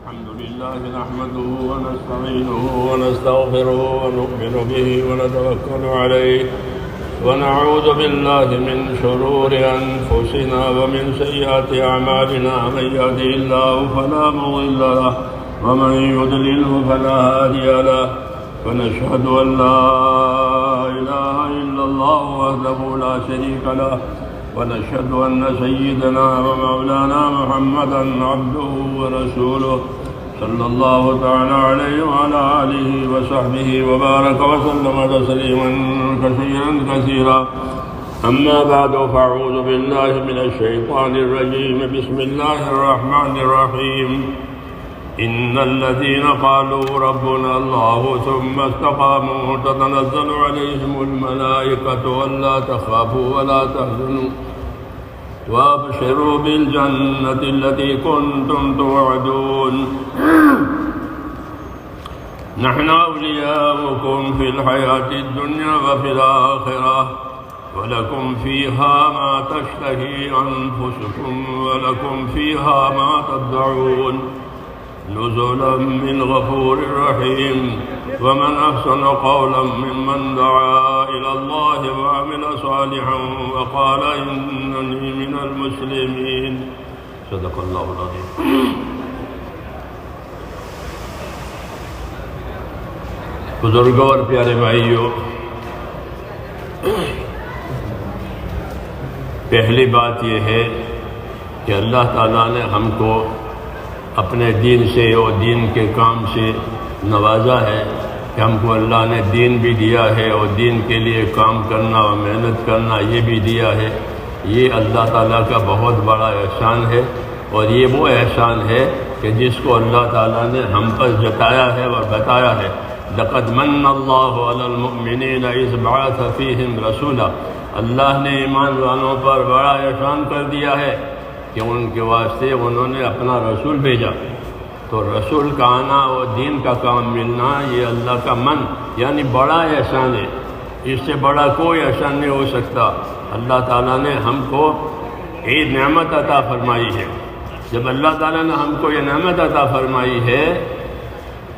الحمد لله نحمده ونستعينه ونستغفره ونؤمن به ونتوكل عليه ونعوذ بالله من شرور أنفسنا ومن سيئات أعمالنا من يهده الله فلا مضل له ومن يضلله فلا هادي له ونشهد أن لا إله إلا الله وحده لا شريك له ونشهد أن سيدنا ومولانا محمدا عبده ورسوله صلى الله تعالى عليه وعلى آله وصحبه وبارك وسلم تسليما كثيرا أما بعد فأعوذ بالله من الشيطان الرجيم بسم الله الرحمن الرحيم إن الذين قالوا ربنا الله ثم استقاموا تتنزل عليهم الملائكة ألا تخافوا ولا تحزنوا وابشروا بالجنة التي كنتم توعدون نحن أولياؤكم في الحياة الدنيا وفي الآخرة ولكم فيها ما تشتهي أنفسكم ولكم فيها ما تدعون نزلا من غفور رحيم ومن أحسن قولا ممن دعا إلى الله وعمل صالحا وقال إنني من المسلمين صدق الله العظيم. بزرگوں اور پیارے بھائیوں، پہلی بات یہ ہے کہ اللہ تعالیٰ نے ہم کو اپنے دین سے اور دین کے کام سے نوازا ہے کہ ہم کو اللہ نے دین بھی دیا ہے اور دین کے لیے کام کرنا اور محنت کرنا یہ بھی دیا ہے. یہ اللہ تعالیٰ کا بہت بڑا احسان ہے، اور یہ وہ احسان ہے کہ جس کو اللہ تعالیٰ نے ہم پر جتایا ہے اور بتایا ہے. لقد من اللہ علی المؤمنین اذ بعث فیہم رسولا. اللہ نے ایمان والوں پر بڑا احسان کر دیا ہے کہ ان کے واسطے انہوں نے اپنا رسول بھیجا. تو رسول کا آنا اور دین کا کام ملنا یہ اللہ کا من یعنی بڑا احسان ہے. اس سے بڑا کوئی احسان نہیں ہو سکتا. اللہ تعالیٰ نے ہم کو یہ نعمت عطا فرمائی ہے. جب اللہ تعالیٰ نے ہم کو یہ نعمت عطا فرمائی ہے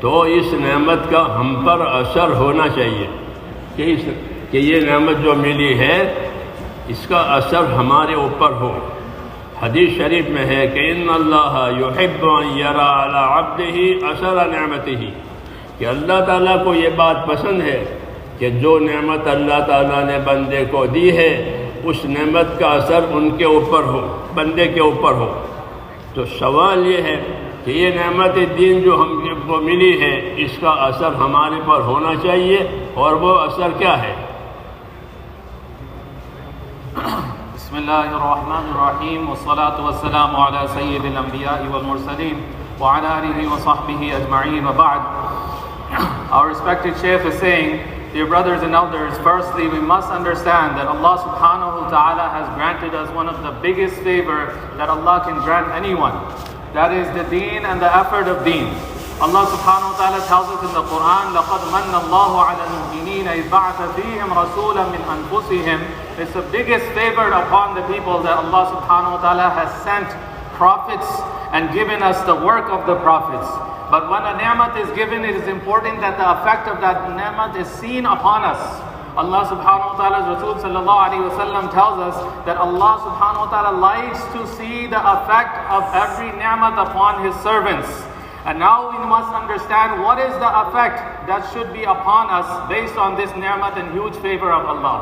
تو اس نعمت کا ہم پر اثر ہونا چاہیے کہ یہ نعمت جو ملی ہے اس کا اثر ہمارے اوپر ہو. حدیث شریف میں ہے کہ ان اللہ یحب ان یرا علی عبدہ اثر نعمتہ، کہ اللہ تعالیٰ کو یہ بات پسند ہے کہ جو نعمت اللہ تعالیٰ نے بندے کو دی ہے اس نعمت کا اثر ان کے اوپر ہو، بندے کے اوپر ہو. تو سوال یہ ہے کہ یہ نعمت دین جو ہم کو ملی ہے اس کا اثر ہمارے پر ہونا چاہیے، اور وہ اثر کیا ہے؟ بسم اللہ الرحمن الرحیم والصلاة والسلام علی سید الانبیاء والمرسلین وعلی آلہ وصحبہ اجمعین وبعد. Our respected Shaykh is saying, dear brothers and elders, firstly we must understand that Allah subhanahu wa ta'ala has granted us one of the biggest favor that Allah can grant anyone. That is the deen and the effort of deen. Allah subhanahu wa ta'ala tells us in the Quran, لَقَدْ مَنَّ اللَّهُ عَلَى الْمُؤْمِنِينَ إِذْ بَعَثَ فِيهِمْ رَسُولًا مِنْ أَنفُسِهِمْ. It's the biggest favor upon the people that Allah subhanahu wa ta'ala has sent prophets and given us the work of the prophets. But when a ni'mat is given, it is important that the effect of that ni'mat is seen upon us. Allah subhanahu wa ta'ala's Rasul sallallahu alayhi wa sallam tells us that Allah subhanahu wa ta'ala likes to see the effect of every ni'mat upon His servants. And now we must understand what is the effect that should be upon us based on this ni'mat and huge favor of Allah.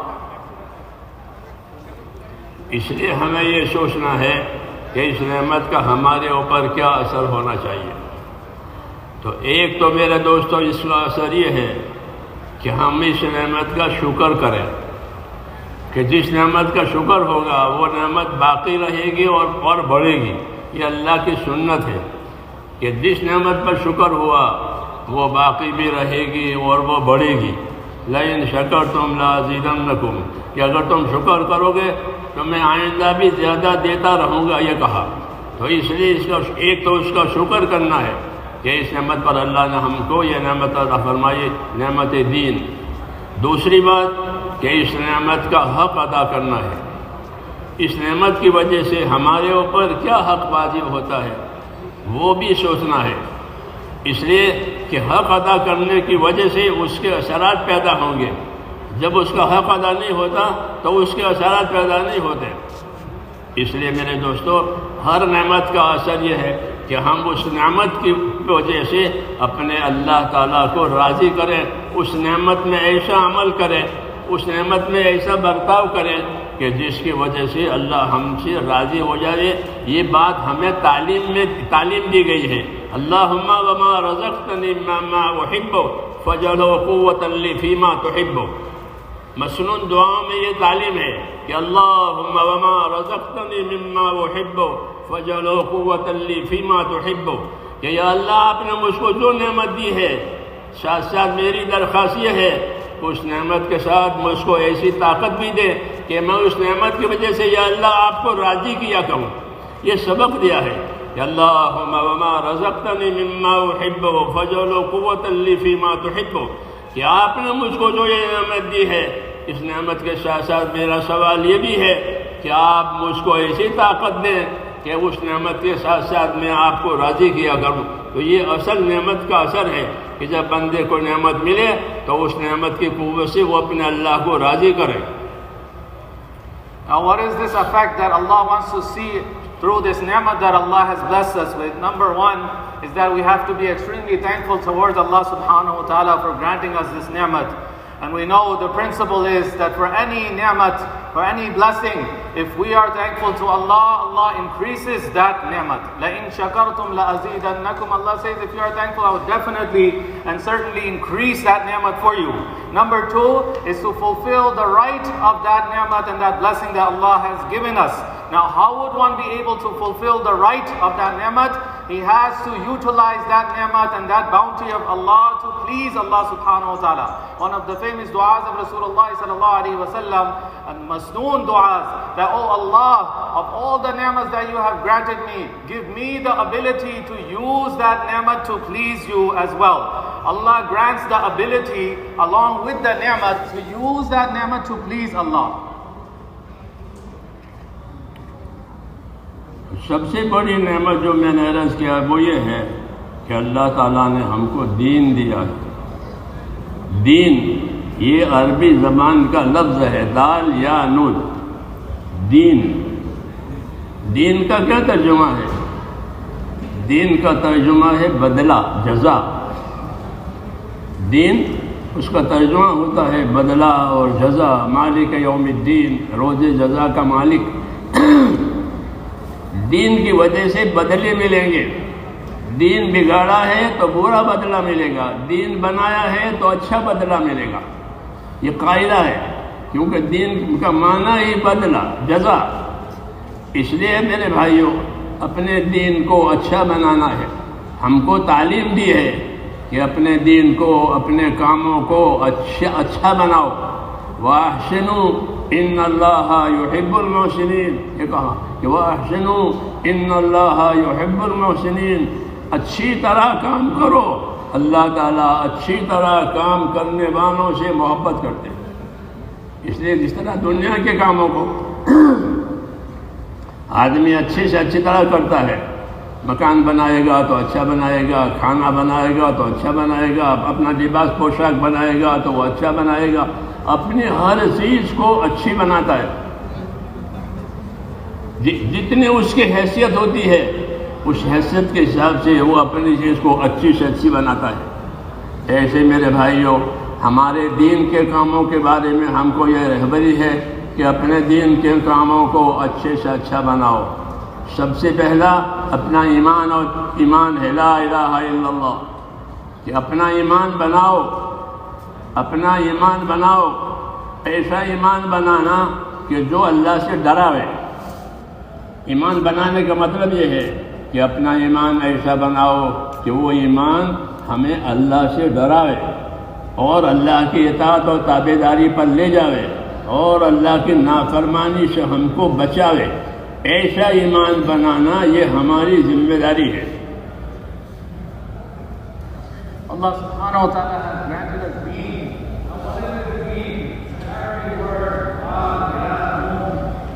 اس لیے ہمیں یہ سوچنا ہے کہ اس نعمت کا ہمارے اوپر کیا اثر ہونا چاہیے. تو ایک تو میرے دوستو اس کا اثر یہ ہے کہ ہم اس نعمت کا شکر کریں، کہ جس نعمت کا شکر ہوگا وہ نعمت باقی رہے گی اور بڑھے گی. یہ اللہ کی سنت ہے کہ جس نعمت پر شکر ہوا وہ باقی بھی رہے گی اور وہ بڑھے گی. لئن شکرتم لازیدنکم، کہ اگر تم شکر کرو گے تو میں آئندہ بھی زیادہ دیتا رہوں گا، یہ کہا. تو اس لیے ایک تو اس کا شکر کرنا ہے کہ اس نعمت پر اللہ نے ہم کو یہ نعمت عطا فرمائی، نعمت دین. دوسری بات کہ اس نعمت کا حق ادا کرنا ہے. اس نعمت کی وجہ سے ہمارے اوپر کیا حق واجب ہوتا ہے وہ بھی سوچنا ہے. اس لیے کہ حق ادا کرنے کی وجہ سے اس کے اثرات پیدا ہوں گے. جب اس کا حق ادا نہیں ہوتا تو اس کے اثرات پیدا نہیں ہوتے. اس لیے میرے دوستو، ہر نعمت کا اثر یہ ہے کہ ہم اس نعمت کی وجہ سے اپنے اللہ تعالیٰ کو راضی کریں، اس نعمت میں ایسا عمل کریں، اس نعمت میں ایسا برتاؤ کریں کہ جس کی وجہ سے اللہ ہم سے راضی ہو جائے. یہ بات ہمیں تعلیم دی گئی ہے. اللہم وما رزقتنی مما احب فاجعلہ قوۃ لی فیما تحب. مسنون دعاؤں میں یہ تعلیم ہے کہ اللہم وما رزقتنی مما احب فاجعلہ قوۃ لی فیما تحب، کہ یا اللہ آپ نے مجھ کو جو نعمت دی ہے، ساتھ ساتھ میری درخواست یہ ہے اس نعمت کے ساتھ مجھ کو ایسی طاقت بھی دے کہ میں اس نعمت کی وجہ سے یا اللہ آپ کو راضی کیا کروں. یہ سبق دیا ہے کہ اللہم وما رزقتنی مما احب فاجعلہ قوۃ لی فیما تحب، کہ آپ نے مجھ کو جو یہ نعمت دی ہے، اس نعمت کے ساتھ ساتھ میرا سوال یہ بھی ہے کہ آپ مجھ کو ایسی طاقت دیں کہ اس نعمت کے ساتھ ساتھ میں آپ کو راضی کیا کروں. تو یہ اصل نعمت کا اثر ہے کہ جب بندے کو نعمت ملے تو اس نعمت کی قوت سے وہ اپنے اللہ کو راضی کرے. Now what is this effect that Allah wants to see through this ni'mat that Allah has blessed us with? Number one is that we have to be extremely thankful towards Allah subhanahu wa ta'ala for granting us this ni'mat. And we know the principle is that for any ni'mat, for any blessing, if we are thankful to Allah, Allah increases that ni'mat. لَإِن شَكَرْتُمْ لَأَزِيدَنَّكُمْ. Allah says, if you are thankful, I will definitely and certainly increase that ni'mat for you. Number two is to fulfill the right of that ni'mat and that blessing that Allah has given us. Now, how would one be able to fulfill the right of that ni'mat? He has to utilize that ni'mat and that bounty of Allah to please Allah subhanahu wa ta'ala. One of the famous du'as of Rasulullah sallallahu alaihi wasallam, and masnoon du'as, that, oh Allah, of all the ni'mats that you have granted me, give me the ability to use that ni'mat to please you as well. Allah grants the ability along with the ni'mat to use that ni'mat to please Allah. سب سے بڑی نعمت جو میں نے عرض کیا وہ یہ ہے کہ اللہ تعالیٰ نے ہم کو دین دیا ہے. دین یہ عربی زبان کا لفظ ہے، دال یا نون. دین، دین کا کیا ترجمہ ہے؟ دین کا ترجمہ ہے بدلہ، جزا. دین اس کا ترجمہ ہوتا ہے بدلہ اور جزا. مالک یوم الدین، روز جزا کا مالک. دین کی وجہ سے بدلے ملیں گے. دین بگاڑا ہے تو برا بدلہ ملے گا، دین بنایا ہے تو اچھا بدلہ ملے گا. یہ قاعدہ ہے، کیونکہ دین کا معنی ہی بدلہ، جزا. اس لیے میرے بھائیوں، اپنے دین کو اچھا بنانا ہے. ہم کو تعلیم دی ہے کہ اپنے دین کو، اپنے کاموں کو اچھا بناؤ. وَأَحْسِنُوا إِنَّ اللَّهَ يُحِبُّ الْمُحْسِنِينَ. یہ کہا کہ وَأَحْسِنُوا إِنَّ اللَّهَ يُحِبُّ الْمُحْسِنِينَ. اچھی طرح کام کرو، اللہ تعالیٰ اچھی طرح کام کرنے والوں سے محبت کرتے ہیں. اس لیے جس طرح دنیا کے کاموں کو آدمی اچھے سے اچھی طرح کرتا ہے، مکان بنائے گا تو اچھا بنائے گا، کھانا بنائے گا تو اچھا بنائے گا، اپنا لباس پوشاک بنائے گا تو وہ اچھا بنائے گا، اپنی ہر چیز کو اچھی بناتا ہے. جتنی اس کی حیثیت ہوتی ہے اس حیثیت کے حساب سے وہ اپنی چیز کو اچھی سے اچھی بناتا ہے. ایسے میرے بھائیوں، ہمارے دین کے کاموں کے بارے میں ہم کو یہ رہبری ہے کہ اپنے دین کے کاموں کو اچھے سے اچھا بناؤ. سب سے پہلا اپنا ایمان، اور ایمان ہے لا الہ الا اللہ، کہ اپنا ایمان بناؤ. اپنا ایمان بناؤ، ایسا ایمان بنانا کہ جو اللہ سے ڈراوے. ایمان بنانے کا مطلب یہ ہے کہ اپنا ایمان ایسا بناؤ کہ وہ ایمان ہمیں اللہ سے ڈراوے اور اللہ کی اطاعت اور تابعداری پر لے جاوے اور اللہ کی نافرمانی سے ہم کو بچاوے. ایسا ایمان بنانا یہ ہماری ذمہ داری ہے. Allah subhanahu wa ta'ala has granted us deen. And what is the deen? The Arabic word,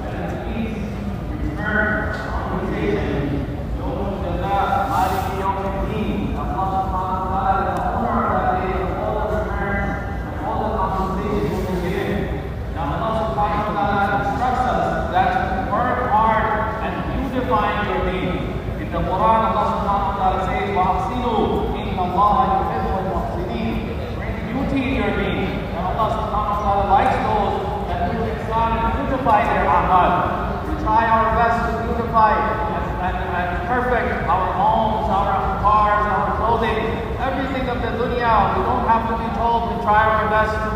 that means return, compensation. Yawm al-Jaza, Maliki Yawm al-Deen. Allah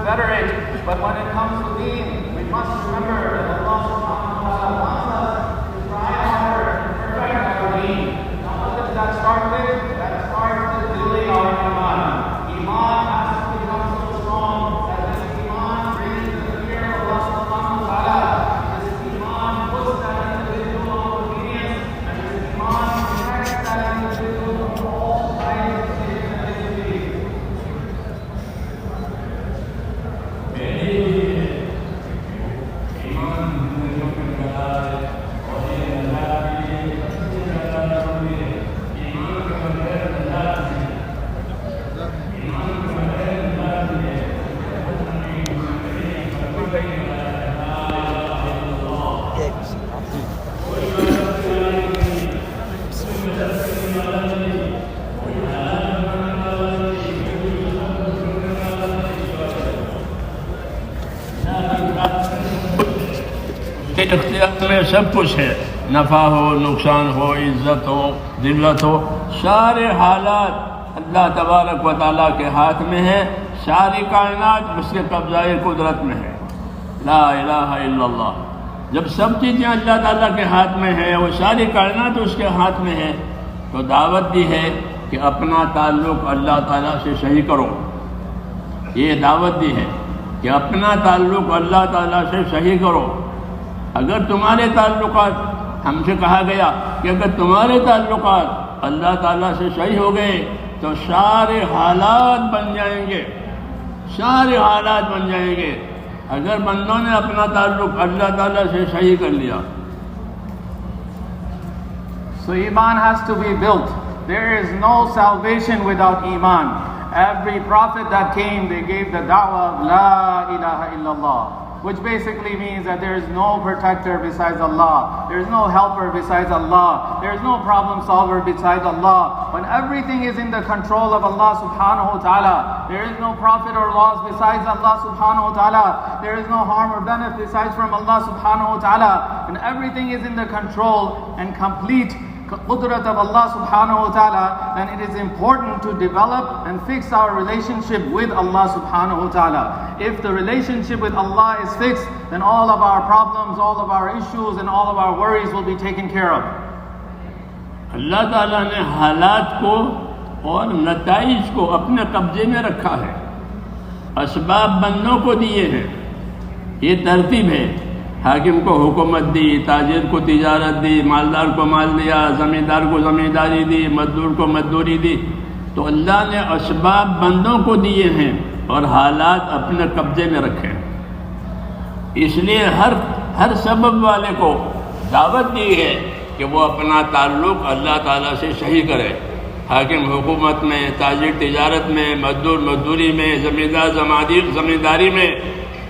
better it. But when it comes to deen, we must remember that Allah subhanahu wa ta'ala wants us to try harder and perfect our deen. Now what does that start with? That starts with building our iman. Iman has to become so strong that this iman brings the fear of Allah subhanahu wa ta'ala. This iman puts that individual on obedience, and this iman protects that individual from all kinds of sin and iniquity. کہ اختیار میں سب کچھ ہے، نفع ہو، نقصان ہو، عزت ہو، ذلت ہو، سارے حالات اللہ تبارک و تعالیٰ کے ہاتھ میں ہے، ساری کائنات اس کے قبضہ قدرت میں ہے۔ لا الہ الا اللہ۔ جب سب چیزیں اللہ تعالیٰ کے ہاتھ میں ہیں وہ ساری کائنات اس کے ہاتھ میں ہے، تو دعوت دی ہے کہ اپنا تعلق اللہ تعالیٰ سے صحیح کرو۔ یہ دعوت دی ہے کہ اپنا تعلق اللہ تعالیٰ سے صحیح کرو۔ اگر تمہارے تعلقات، ہم سے کہا گیا کہ اگر تمہارے تعلقات اللہ تعالیٰ سے صحیح ہو گئے تو سارے حالات بن جائیں گے، سارے حالات بن جائیں گے۔ اگر بندوں نے اپنا تعلق اللہ تعالیٰ سے صحیح کر لیا۔ So Iman has to be built. There is no salvation without Iman. Every prophet that came, they gave the da'wah of La ilaha illallah, which basically means that there is no protector besides Allah. There is no helper besides Allah. There is no problem solver besides Allah. When everything is in the control of Allah subhanahu wa ta'ala, there is no prophet or laws besides Allah subhanahu wa ta'ala. There is no harm or benefit besides from Allah subhanahu wa ta'ala. And everything is in the control and complete qudrat of Allah subhanahu wa ta'ala, then it is important to develop and fix our relationship with Allah subhanahu wa ta'ala. If the relationship with Allah is fixed, then all of our problems, all of our issues and all of our worries will be taken care of. اللہ تعالیٰ نے حالات کو اور نتائج کو اپنے قبضے میں رکھا ہے، اسباب بندوں کو دیے ہیں، یہ ترتیب ہے۔ حاکم کو حکومت دی، تاجر کو تجارت دی، مالدار کو مال دیا، زمیندار کو زمینداری دی، مزدور کو مزدوری دی۔ تو اللہ نے اسباب بندوں کو دیے ہیں اور حالات اپنے قبضے میں رکھے ہیں۔ اس لیے ہر سبب والے کو دعوت دی ہے کہ وہ اپنا تعلق اللہ تعالیٰ سے صحیح کرے۔ حاکم حکومت میں، تاجر تجارت میں، مزدور مزدوری میں، زمیندار زمینداری میں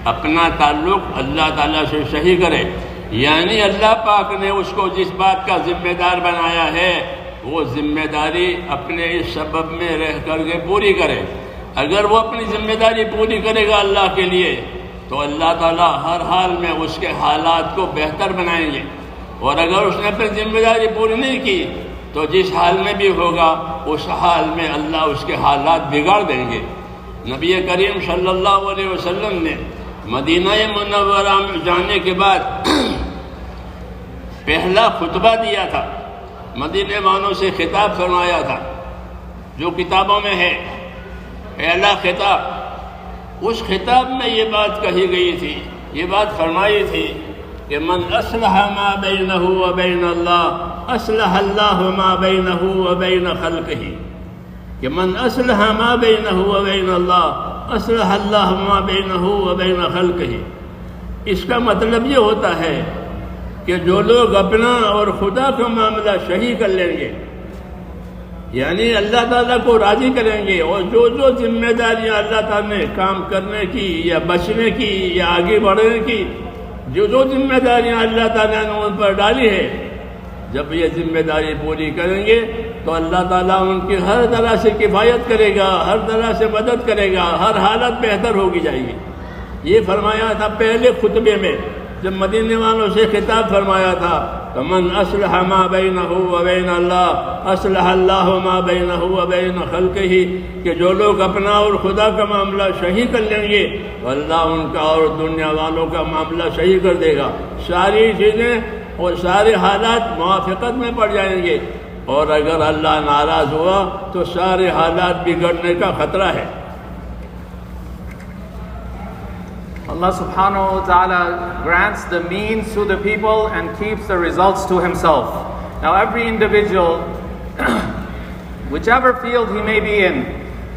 اپنا تعلق اللہ تعالیٰ سے صحیح کرے، یعنی اللہ پاک نے اس کو جس بات کا ذمہ دار بنایا ہے وہ ذمہ داری اپنے اس سبب میں رہ کر کے پوری کرے۔ اگر وہ اپنی ذمہ داری پوری کرے گا اللہ کے لیے تو اللہ تعالیٰ ہر حال میں اس کے حالات کو بہتر بنائیں گے، اور اگر اس نے اپنی ذمہ داری پوری نہیں کی تو جس حال میں بھی ہوگا اس حال میں اللہ اس کے حالات بگاڑ دیں گے۔ نبی کریم صلی اللہ علیہ وسلم نے مدینہ منورہ میں جانے کے بعد پہلا خطبہ دیا تھا، مدینے والوں سے خطاب فرمایا تھا جو کتابوں میں ہے، پہلا خطاب۔ اس خطاب میں یہ بات کہی گئی تھی، یہ بات فرمائی تھی کہ من اصلح ما بینہ و بین اللہ اصلح اللہ ما بینہ و بین خلقہ، کہ من اصلح ما بینہ و بین اللہ اصلح اللہ ما بینہ و بین خلقہ۔ اس کا مطلب یہ ہوتا ہے کہ جو لوگ اپنا اور خدا کا معاملہ صحیح کر لیں گے، یعنی اللہ تعالیٰ کو راضی کریں گے، اور جو ذمہ داریاں اللہ تعالیٰ نے کام کرنے کی یا بچنے کی یا آگے بڑھنے کی جو ذمہ داریاں اللہ تعالیٰ نے ان پر ڈالی ہے، جب یہ ذمہ داری پوری کریں گے تو اللہ تعالیٰ ان کی ہر طرح سے کفایت کرے گا، ہر طرح سے مدد کرے گا، ہر حالت بہتر ہوگی جائے گی۔ یہ فرمایا تھا پہلے خطبے میں جب مدینے والوں سے خطاب فرمایا تھا تو من اصلح ما بینہ و بین اللہ اصلح اللہ ما بینہ و بین خلقہ، کہ جو لوگ اپنا اور خدا کا معاملہ صحیح کر لیں گے تو اللہ ان کا اور دنیا والوں کا معاملہ صحیح کر دے گا، ساری چیزیں اور سارے حالات موافقت میں پڑ جائیں گے، اور اگر اللہ ناراض ہوا تو سارے حالات بگڑنے کا خطرہ ہے۔ Allah subhanahu wa ta'ala grants the means to the people and keeps the results to himself. Now every individual, whichever field he may be in,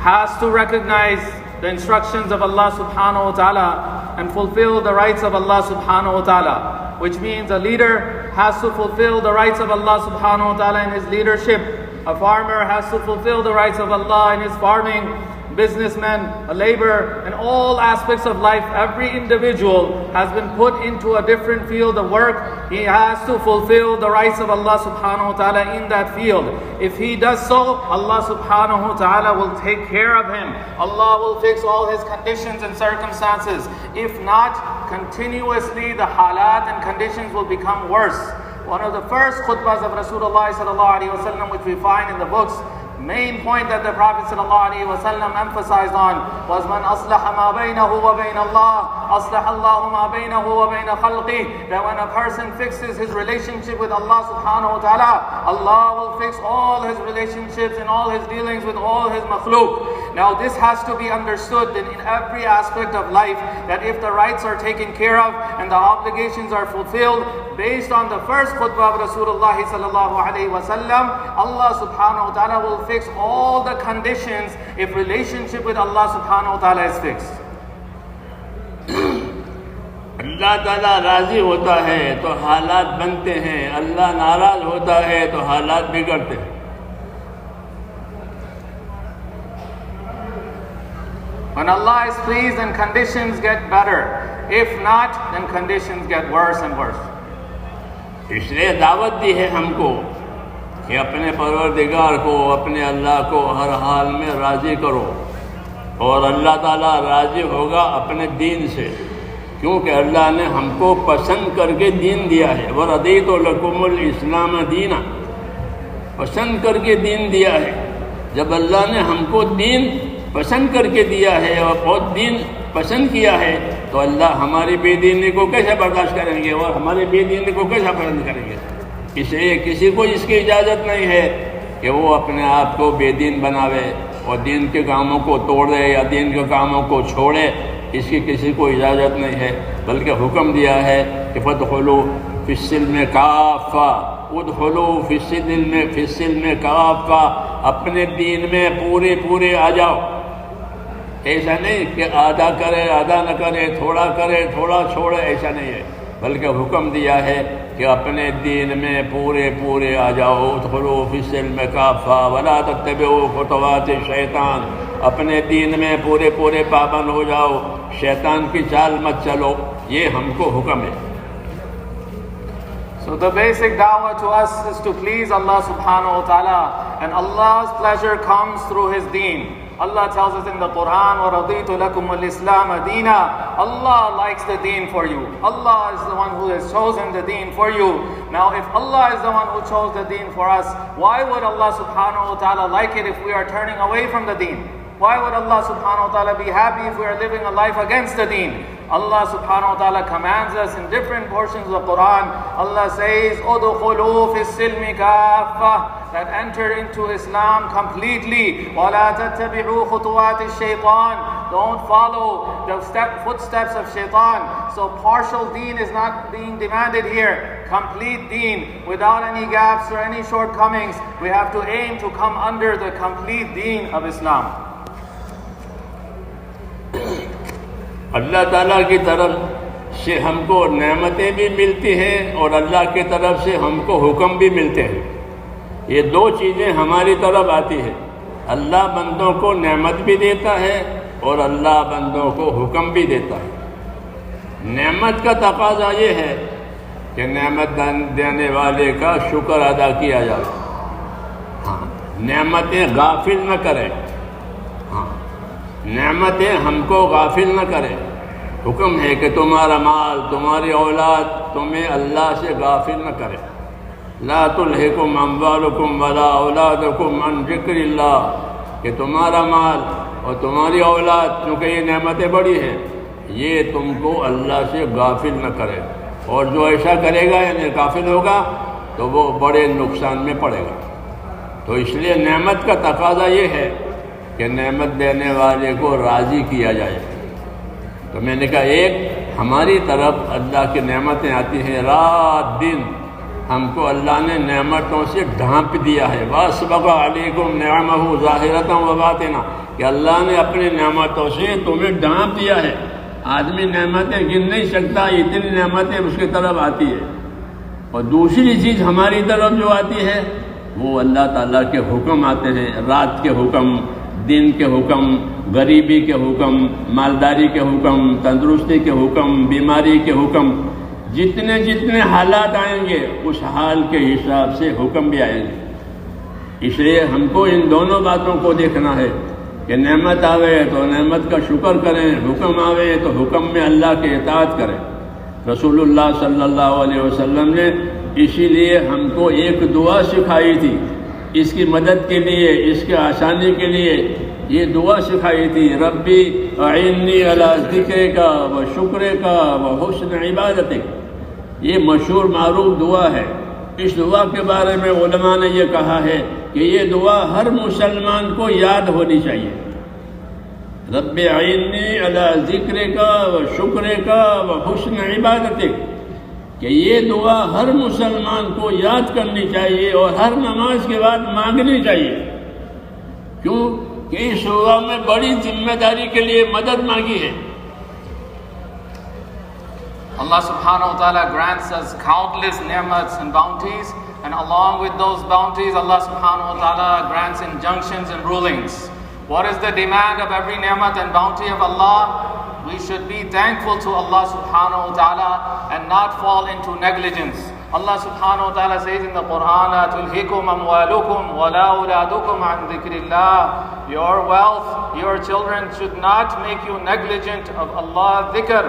has to recognize the instructions of Allah subhanahu wa ta'ala and fulfill the rights of Allah subhanahu wa ta'ala, which means a leader has to fulfill the rights of Allah subhanahu wa ta'ala in his leadership. A farmer has to fulfill the rights of Allah in his farming. Businessmen, a laborer, in all aspects of life, every individual has been put into a different field of work. He has to fulfill the rights of Allah subhanahu wa ta'ala in that field. If he does so, Allah subhanahu wa ta'ala will take care of him. Allah will fix all his conditions and circumstances. If not, continuously the halat and conditions will become worse. One of the first khutbahs of Rasulullah sallallahu alaihi wasallam, which we find in the books, main point that the Prophet ﷺ emphasized on was man aslaha ma baynahu wa bayn Allah, aslaha Allahu ma baynahu wa bayn khalqih. That when a person fixes his relationship with Allah subhanahu wa ta'ala, Allah will fix all his relationships and all his dealings with all his makhluk. Now this has to be understood in every aspect of life, that if the rights are taken care of and the obligations are fulfilled, based on the first khutbah of Rasulullah sallallahu alayhi wa sallam, Allah subhanahu wa ta'ala will fix all the conditions if relationship with Allah subhanahu wa ta'ala is fixed. اللہ تعالیٰ راضی ہوتا ہے تو حالات بنتے ہیں، اللہ ناراض ہوتا ہے تو حالات بگڑتے ہیں۔ When Allah is pleased, then conditions get better. If not, then conditions get worse and worse. اس لیے دعوت دی ہے ہم کو کہ اپنے پروردگار کو، اپنے اللہ کو ہر حال میں راضی کرو، اور اللہ تعالیٰ راضی ہوگا اپنے دین سے، کیونکہ اللہ نے ہم کو پسند کر کے دین دیا ہے۔ وَرَضِيتُ لَكُمُ الْإِسْلَامَ دِينًا، پسند کر کے دین دیا ہے۔ جب اللہ نے ہم کو دین پسند کر کے دیا ہے اور بہت دین پسند کیا ہے، تو اللہ ہماری بے دینی کو کیسے برداشت کریں گے اور ہمارے بے دینی کو کیسے پسند کریں گے؟ اس لیے کسی کو اس کی اجازت نہیں ہے کہ وہ اپنے آپ کو بے دین بناوے اور دین کے کاموں کو توڑے یا دین کے کاموں کو چھوڑے، اس کی کسی کو اجازت نہیں ہے، بلکہ حکم دیا ہے کہ فَادْخُلُوا فِي السِّلْمِ كَافَّةً، ادخلوا فی السلم کافہ، اپنے دین میں پورے آ جاؤ۔ ایسا نہیں کہ آدھا کرے آدھا نہ کرے، تھوڑا کرے تھوڑا چھوڑے، ایسا نہیں ہے، بلکہ حکم دیا ہے کہ اپنے دین میں پورے آ جاؤ۔ ادخلوا فی السلم کافہ ولا تتبعوا خطوات الشیطان، اپنے دین میں پورے پابند ہو جاؤ، شیطان کی چال مت چلو، یہ ہم کو حکم ہے۔ So the basic da'wah to us is to please Allah subhanahu wa ta'ala, and Allah's pleasure comes through His deen. Allah tells us in the Quran, وَرَضِيتُ لَكُمُ الْإِسْلَامَ دِينًا. Allah likes the deen for you. Allah is the one who has chosen the deen for you. Now if Allah is the one who chose the deen for us, why would Allah subhanahu wa ta'ala like it if we are turning away from the deen? Why would Allah subhanahu wa ta'ala be happy if we are living a life against the deen? Allah subhanahu wa ta'ala commands us in different portions of the Quran. Allah says, "Udkhulu fi as-silmi kaffah," that enter into Islam completely. وَلَا تَتَّبِعُوا خُطُوَاتِ الشَّيْطَانِ, don't follow the footsteps of shaitan. So partial deen is not being demanded here. Complete deen without any gaps or any shortcomings. We have to aim to come under the complete deen of Islam. اللہ تعالیٰ کی طرف سے ہم کو نعمتیں بھی ملتی ہیں اور اللہ کی طرف سے ہم کو حکم بھی ملتے ہیں۔ یہ دو چیزیں ہماری طرف آتی ہیں، اللہ بندوں کو نعمت بھی دیتا ہے اور اللہ بندوں کو حکم بھی دیتا ہے۔ نعمت کا تقاضا یہ ہے کہ نعمت دینے والے کا شکر ادا کیا جائے، نعمتیں غافل نہ کرے، نعمتیں ہم کو غافل نہ کرے۔ حکم ہے کہ تمہارا مال، تمہاری اولاد تمہیں اللہ سے غافل نہ کرے۔ لا تلہکم اموالکم ولا اولادکم عن ذکر اللہ، کہ تمہارا مال اور تمہاری اولاد، چونکہ یہ نعمتیں بڑی ہیں، یہ تم کو اللہ سے غافل نہ کرے، اور جو ایسا کرے گا یعنی غافل ہوگا تو وہ بڑے نقصان میں پڑے گا۔ تو اس لیے نعمت کا تقاضا یہ ہے کہ نعمت دینے والے کو راضی کیا جائے۔ تو میں نے کہا ایک ہماری طرف اللہ کی نعمتیں آتی ہیں، رات دن ہم کو اللہ نے نعمتوں سے ڈھانپ دیا ہے۔ وَأَسْبَغَ عَلَيْكُمْ نِعَمَهُ ظَاهِرَةً وَبَاطِنَةً، کہ اللہ نے اپنی نعمتوں سے تمہیں ڈھانپ دیا ہے۔ آدمی نعمتیں گن نہیں سکتا، اتنی نعمتیں اس کی طرف آتی ہے۔ اور دوسری چیز ہماری طرف جو آتی ہے وہ اللہ تعالیٰ کے حکم آتے ہیں، رات کے حکم، دن کے حکم، غریبی کے حکم، مالداری کے حکم، تندرستی کے حکم، بیماری کے حکم، جتنے جتنے حالات آئیں گے اس حال کے حساب سے حکم بھی آئیں گے۔ اس لیے ہم کو ان دونوں باتوں کو دیکھنا ہے کہ نعمت آوے تو نعمت کا شکر کریں، حکم آوے تو حکم میں اللہ کے اطاعت کریں۔ رسول اللہ صلی اللہ علیہ وسلم نے اسی لیے ہم کو ایک دعا سکھائی تھی، اس کی مدد کے لیے، اس کے آسانی کے لیے یہ دعا سکھائی تھی، ربی اعنی علی ذکرک و شکرک و حسن عبادتک۔ یہ مشہور معروف دعا ہے۔ اس دعا کے بارے میں علماء نے یہ کہا ہے کہ یہ دعا ہر مسلمان کو یاد ہونی چاہیے۔ رب اعنی علی ذکرک و شکرک و حسن عبادتک، کہ یہ دعا ہر مسلمان کو یاد کرنی چاہیے اور ہر نماز کے بعد مانگنی چاہیے۔ کیوں کہ اس دعا میں بڑی ذمہ داری کے لیے مدد مانگی ہے۔ Allah subhanahu wa ta'ala grants us countless ni'mats and bounties, and along with those bounties Allah subhanahu wa ta'ala grants injunctions and rulings. What is the demand of every ni'mat and bounty of Allah? We should be thankful to Allah subhanahu wa ta'ala and not fall into negligence. Allah subhanahu wa ta'ala says in the Quran, تُلْهِكُمْ أَمْوَالُكُمْ وَلَا أَوْلَادُكُمْ عَنْ ذِكْرِ اللَّهِ. Your wealth, your children should not make you negligent of Allah's dhikr.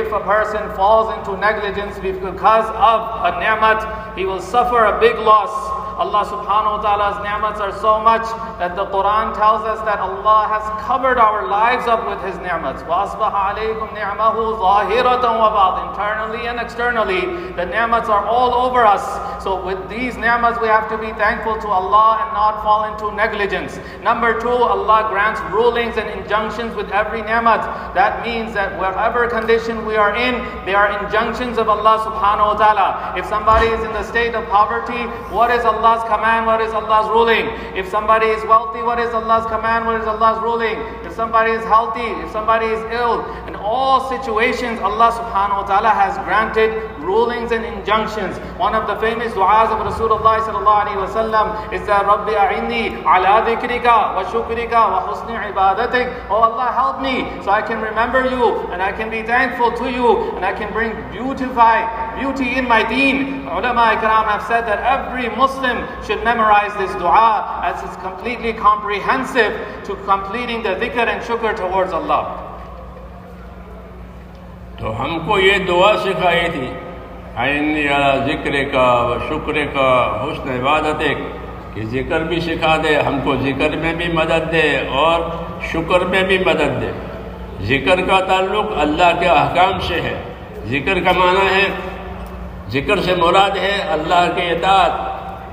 If a person falls into negligence because of a ni'mat, he will suffer a big loss. Allah subhanahu wa ta'ala's ni'mats are so much that the Quran tells us that Allah has covered our lives up with His ni'mats. وَأَصْبَحَ عَلَيْكُمْ نِعْمَهُ ظَاهِرَةً وَبَاطِنًا. Internally and externally, the ni'mats are all over us. So with these ni'mats, we have to be thankful to Allah and not fall into negligence. Number two, Allah grants rulings and injunctions with every ni'mat. That means that whatever condition we are in, they are injunctions of Allah subhanahu wa ta'ala. If somebody is in the state of poverty, what is Allah's command? What is Allah's ruling? If somebody is wealthy, what is Allah's command? What is Allah's ruling? If somebody is healthy, if somebody is ill, in all situations Allah subhanahu wa ta'ala has granted rulings and injunctions. One of the famous du'as of Rasulullah sallallahu alaihi wasallam is that Rabbi a'inni ala dhikrika wa shukrika wa husni ibadatik. Oh Allah, help me so I can remember you and I can be thankful to you and I can bring beauty in my deen. Ulama ikram have said that every Muslim should memorize this dua as it's completely comprehensive to completing the dhikr and shukr towards Allah. تو ہم کو یہ دعا سکھائی تھی، اعنی علی ذکرک و شکرک حسن عبادتک، کہ ذکر بھی سکھا دے ہم کو، ذکر میں بھی مدد دے اور شکر میں بھی مدد دے۔ ذکر کا تعلق اللہ کے احکام سے ہے۔ ذکر کا معنی ہے، ذکر سے مراد ہے اللہ کے اطاعت۔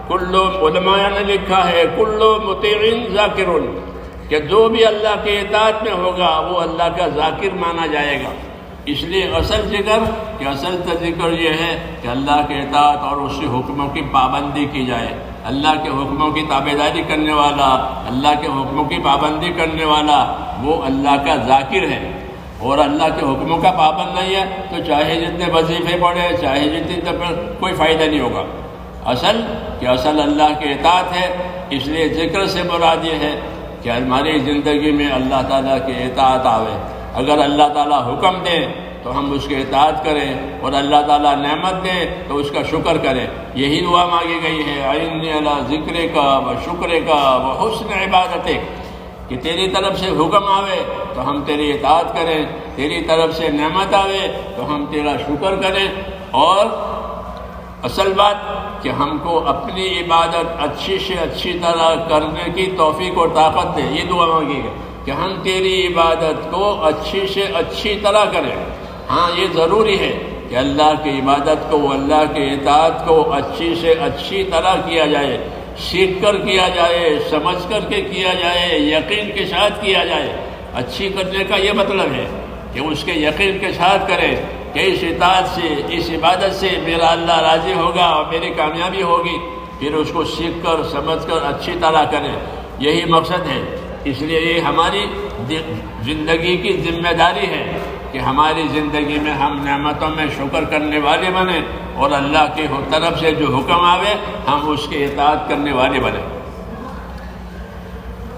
کل علماء نے لکھا ہے کل مطیع ذاکر، کہ جو بھی اللہ کے اطاعت میں ہوگا وہ اللہ کا ذاکر مانا جائے گا۔ اس لیے اصل ذکر یہ ہے کہ اللہ کے اطاعت اور اس کے حکموں کی پابندی کی جائے۔ اللہ کے حکموں کی تابعداری کرنے والا، اللہ کے حکموں کی پابندی کرنے والا وہ اللہ کا ذاکر ہے۔ اور اللہ کے حکموں کا پابند نہیں ہے تو چاہے جتنے وظیفے پڑھے، چاہے جتنی کوئی فائدہ نہیں ہوگا۔ اصل اللہ کے اطاعت ہے۔ اس لیے ذکر سے مراد یہ ہے کہ ہماری زندگی میں اللہ تعالیٰ کے اطاعت آوے۔ اگر اللہ تعالیٰ حکم دے تو ہم اس کے اطاعت کریں، اور اللہ تعالیٰ نعمت دے تو اس کا شکر کریں۔ یہی دعا مانگی گئی ہے، اعنی علی ذکرک و شکرک و حسن عبادتک، کہ تیری طرف سے حکم آوے تو ہم تیری اطاعت کریں، تیری طرف سے نعمت آوے تو ہم تیرا شکر کریں، اور اصل بات کہ ہم کو اپنی عبادت اچھی سے اچھی طرح کرنے کی توفیق اور طاقت دے۔ یہ دعا مانگی ہے کہ ہم تیری عبادت کو اچھی سے اچھی طرح کریں۔ ہاں یہ ضروری ہے کہ اللہ کی عبادت کو، اللہ کی اطاعت کو اچھی سے اچھی طرح کیا جائے، سیکھ کر کیا جائے، سمجھ کر کے کیا جائے، یقین کے ساتھ کیا جائے۔ اچھی کرنے کا یہ مطلب ہے کہ اس کے یقین کے ساتھ کریں کہ اس اطاعت سے، اس عبادت سے میرا اللہ راضی ہوگا اور میری کامیابی ہوگی، پھر اس کو سیکھ کر سمجھ کر اچھی طرح کریں۔ یہی مقصد ہے۔ اس لیے یہ ہماری زندگی کی ذمہ داری ہے کہ ہماری زندگی میں ہم نعمتوں میں شکر کرنے والے بنیں، اور اللہ کی طرف سے جو حکم آوے ہم اس کی اطاعت کرنے والے بنیں۔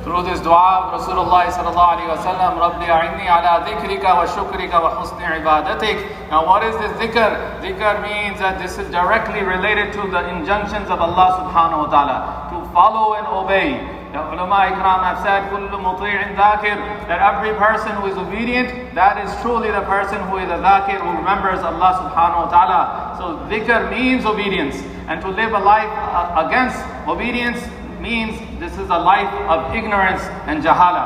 Through this dua, Rasulullah sallallahu alaihi wasallam, Rabbi a'inni ala dhikrika wa shukrika wa husni ibadatik. Now what is this dhikr? Dhikr means that this is directly related to the injunctions of Allah subhanahu wa ta'ala, to follow and obey. The ulama ikram have said, kullu muti'in dhakir, that every person who is obedient, that is truly the person who is a dhakir, who remembers Allah subhanahu wa ta'ala. So dhikr means obedience, and to live a life against obedience means this is a life of ignorance and jahala.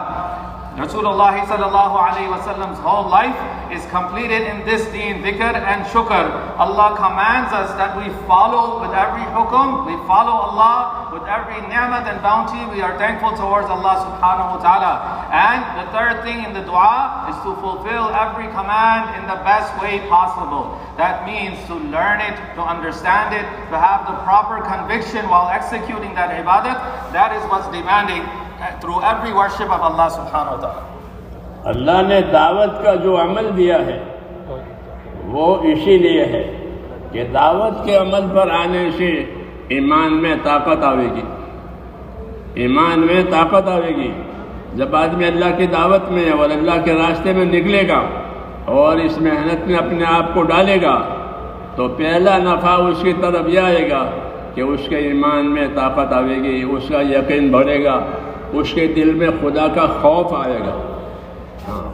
Rasulullah sallallahu alaihi wasallam's whole life is completed in this deen, dhikr and shukr. Allah commands us that we follow with every hukum, we follow Allah with every ni'mat and bounty. We are thankful towards Allah subhanahu wa ta'ala. And the third thing in the dua is to fulfill every command in the best way possible. That means to learn it, to understand it, to have the proper conviction while executing that ibadat. That is what's demanding through every worship of Allah subhanahu wa ta'ala. اللہ نے دعوت کا جو عمل دیا ہے وہ اسی لیے ہے کہ دعوت کے عمل پر آنے سے ایمان میں طاقت آئے گی، ایمان میں طاقت آئے گی۔ جب آدمی اللہ کی دعوت میں اور اللہ کے راستے میں نکلے گا اور اس محنت میں اپنے آپ کو ڈالے گا تو پہلا نفع اس کی طرف یہ آئے گا کہ اس کے ایمان میں طاقت آئے گی، اس کا یقین بڑھے گا، اس کے دل میں خدا کا خوف آئے گا۔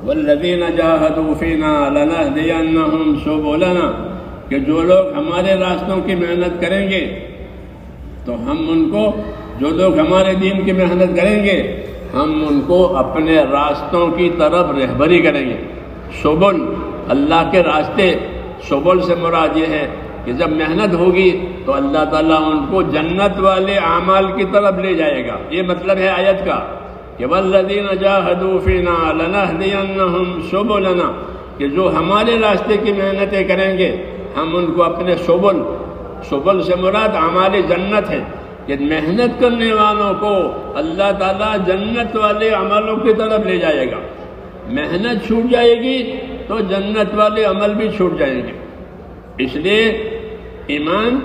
والذین جاہدوا فینا لنہدینہم سبلنا، کہ جو لوگ ہمارے راستوں کی محنت کریں گے تو ہم ان کو، جو لوگ ہمارے دین کی محنت کریں گے ہم ان کو اپنے راستوں کی طرف رہبری کریں گے۔ سبل اللہ کے راستے، سبل سے مراد یہ ہے کہ جب محنت ہوگی تو اللہ تعالیٰ ان کو جنت والے اعمال کی طرف لے جائے گا۔ یہ مطلب ہے آیت کا کہ والذین جاہدوا فینا لنہدینہم سبلنا، کہ جو ہمارے راستے کی محنتیں کریں گے ہم ان کو اپنے سبل، سبل سے مراد اعمال جنت ہے، کہ محنت کرنے والوں کو اللہ تعالیٰ جنت والے عملوں کی طرف لے جائے گا۔ محنت چھوٹ جائے گی تو جنت والے عمل بھی چھوٹ جائیں گے۔ اس لیے ایمان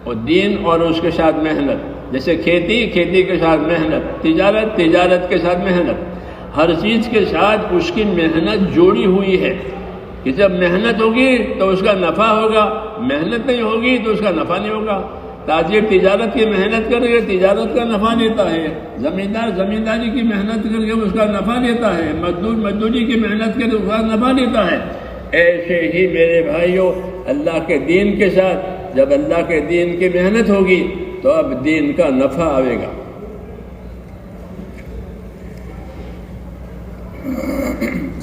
اور دین اور اس کے ساتھ محنت، جیسے کھیتی، کھیتی کے ساتھ محنت، تجارت، تجارت کے ساتھ محنت، ہر چیز کے ساتھ اس کی محنت جوڑی ہوئی ہے کہ جب محنت ہوگی تو اس کا نفع ہوگا، محنت نہیں ہوگی تو اس کا نفع نہیں ہوگا۔ تاجر تجارت کی محنت کر کے تجارت کا نفع لیتا ہے، زمیندار زمینداری کی محنت کر کے اس کا نفع لیتا ہے، مزدور مزدوری کی محنت کر کے اس کا نفع لیتا ہے۔ ایسے ہی میرے بھائیوں اللہ کے دین کے ساتھ جب اللہ کے دین کی محنت ہوگی تو اب دین کا نفع آئے گا۔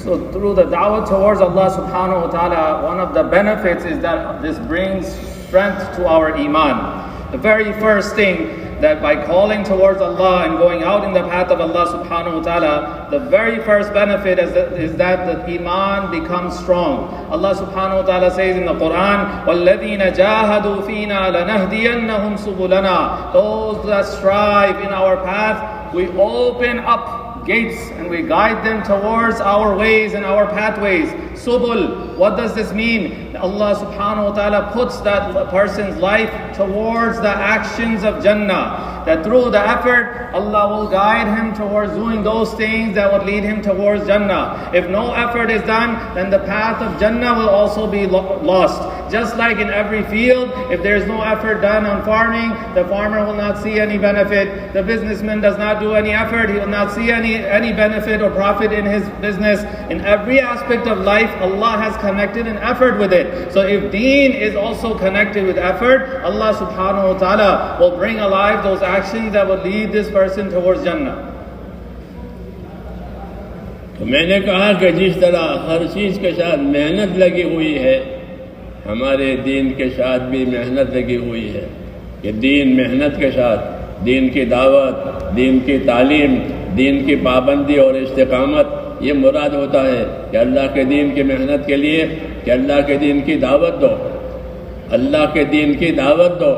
So through the da'wah towards Allah subhanahu wa ta'ala, one of the benefits is that this brings strength to our iman. The very first thing, that by calling towards Allah and going out in the path of Allah subhanahu wa ta'ala, the very first benefit is that the iman becomes strong. Allah subhanahu wa ta'ala says in the Quran, وَالَّذِينَ جَاهَدُوا فِينَا لَنَهْدِيَنَّهُمْ سُبُلَنَا. Those that strive in our path, we open up gates and we guide them towards our ways and our pathways. Subul, what does this mean? Allah subhanahu wa ta'ala puts that person's life towards the actions of Jannah. That through the effort, Allah will guide him towards doing those things that would lead him towards Jannah. If no effort is done, then the path of Jannah will also be lost. Just like in every field, if there is no effort done on farming, the farmer will not see any benefit. The businessman does not do any effort, he will not see any benefit or profit in his business. In every aspect of life, Allah has connected an effort with it. So if deen is also connected with effort, Allah subhanahu wa ta'ala will bring alive those actions that will lead this person towards Jannah. تو میں نے کہا کہ جس طرح ہر چیز کے ساتھ محنت لگی ہوئی ہے، ہمارے دین کے ساتھ بھی محنت لگی ہوئی ہے کہ دین محنت کے ساتھ، دین کی دعوت، دین کی تعلیم، دین کی پابندی اور استقامت، یہ مراد ہوتا ہے کہ اللہ کے دین کی محنت کے لیے کہ اللہ کے دین کی دعوت دو، اللہ کے دین کی دعوت دو،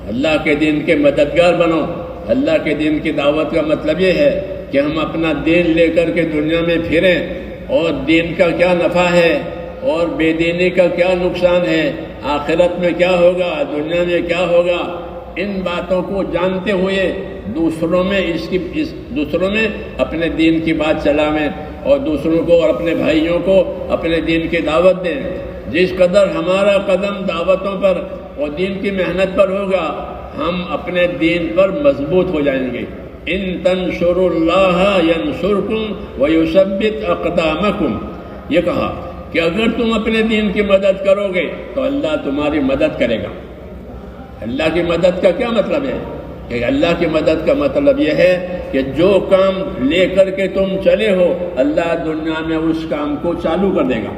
اللہ کے دین کے مددگار بنو۔ اللہ کے دین کی دعوت کا مطلب یہ ہے کہ ہم اپنا دین لے کر کے دنیا میں پھریں، اور دین کا کیا نفع ہے اور بے دینی کا کیا نقصان ہے، آخرت میں کیا ہوگا، دنیا میں کیا ہوگا، ان باتوں کو جانتے ہوئے دوسروں میں اپنے دین کی بات چلاویں، اور دوسروں کو اور اپنے بھائیوں کو اپنے دین کی دعوت دیں۔ جس قدر ہمارا قدم دعوتوں پر اور دین کی محنت پر ہوگا، ہم اپنے دین پر مضبوط ہو جائیں گے۔ ان تنصروا اللہ ینصرکم ویثبت اقدامکم، یہ کہا کہ اگر تم اپنے دین کی مدد کرو گے تو اللہ تمہاری مدد کرے گا۔ اللہ کی مدد کا کیا مطلب ہے؟ کہ اللہ کی مدد کا مطلب یہ ہے کہ جو کام لے کر کے تم چلے ہو، اللہ دنیا میں اس کام کو چالو کر دے گا،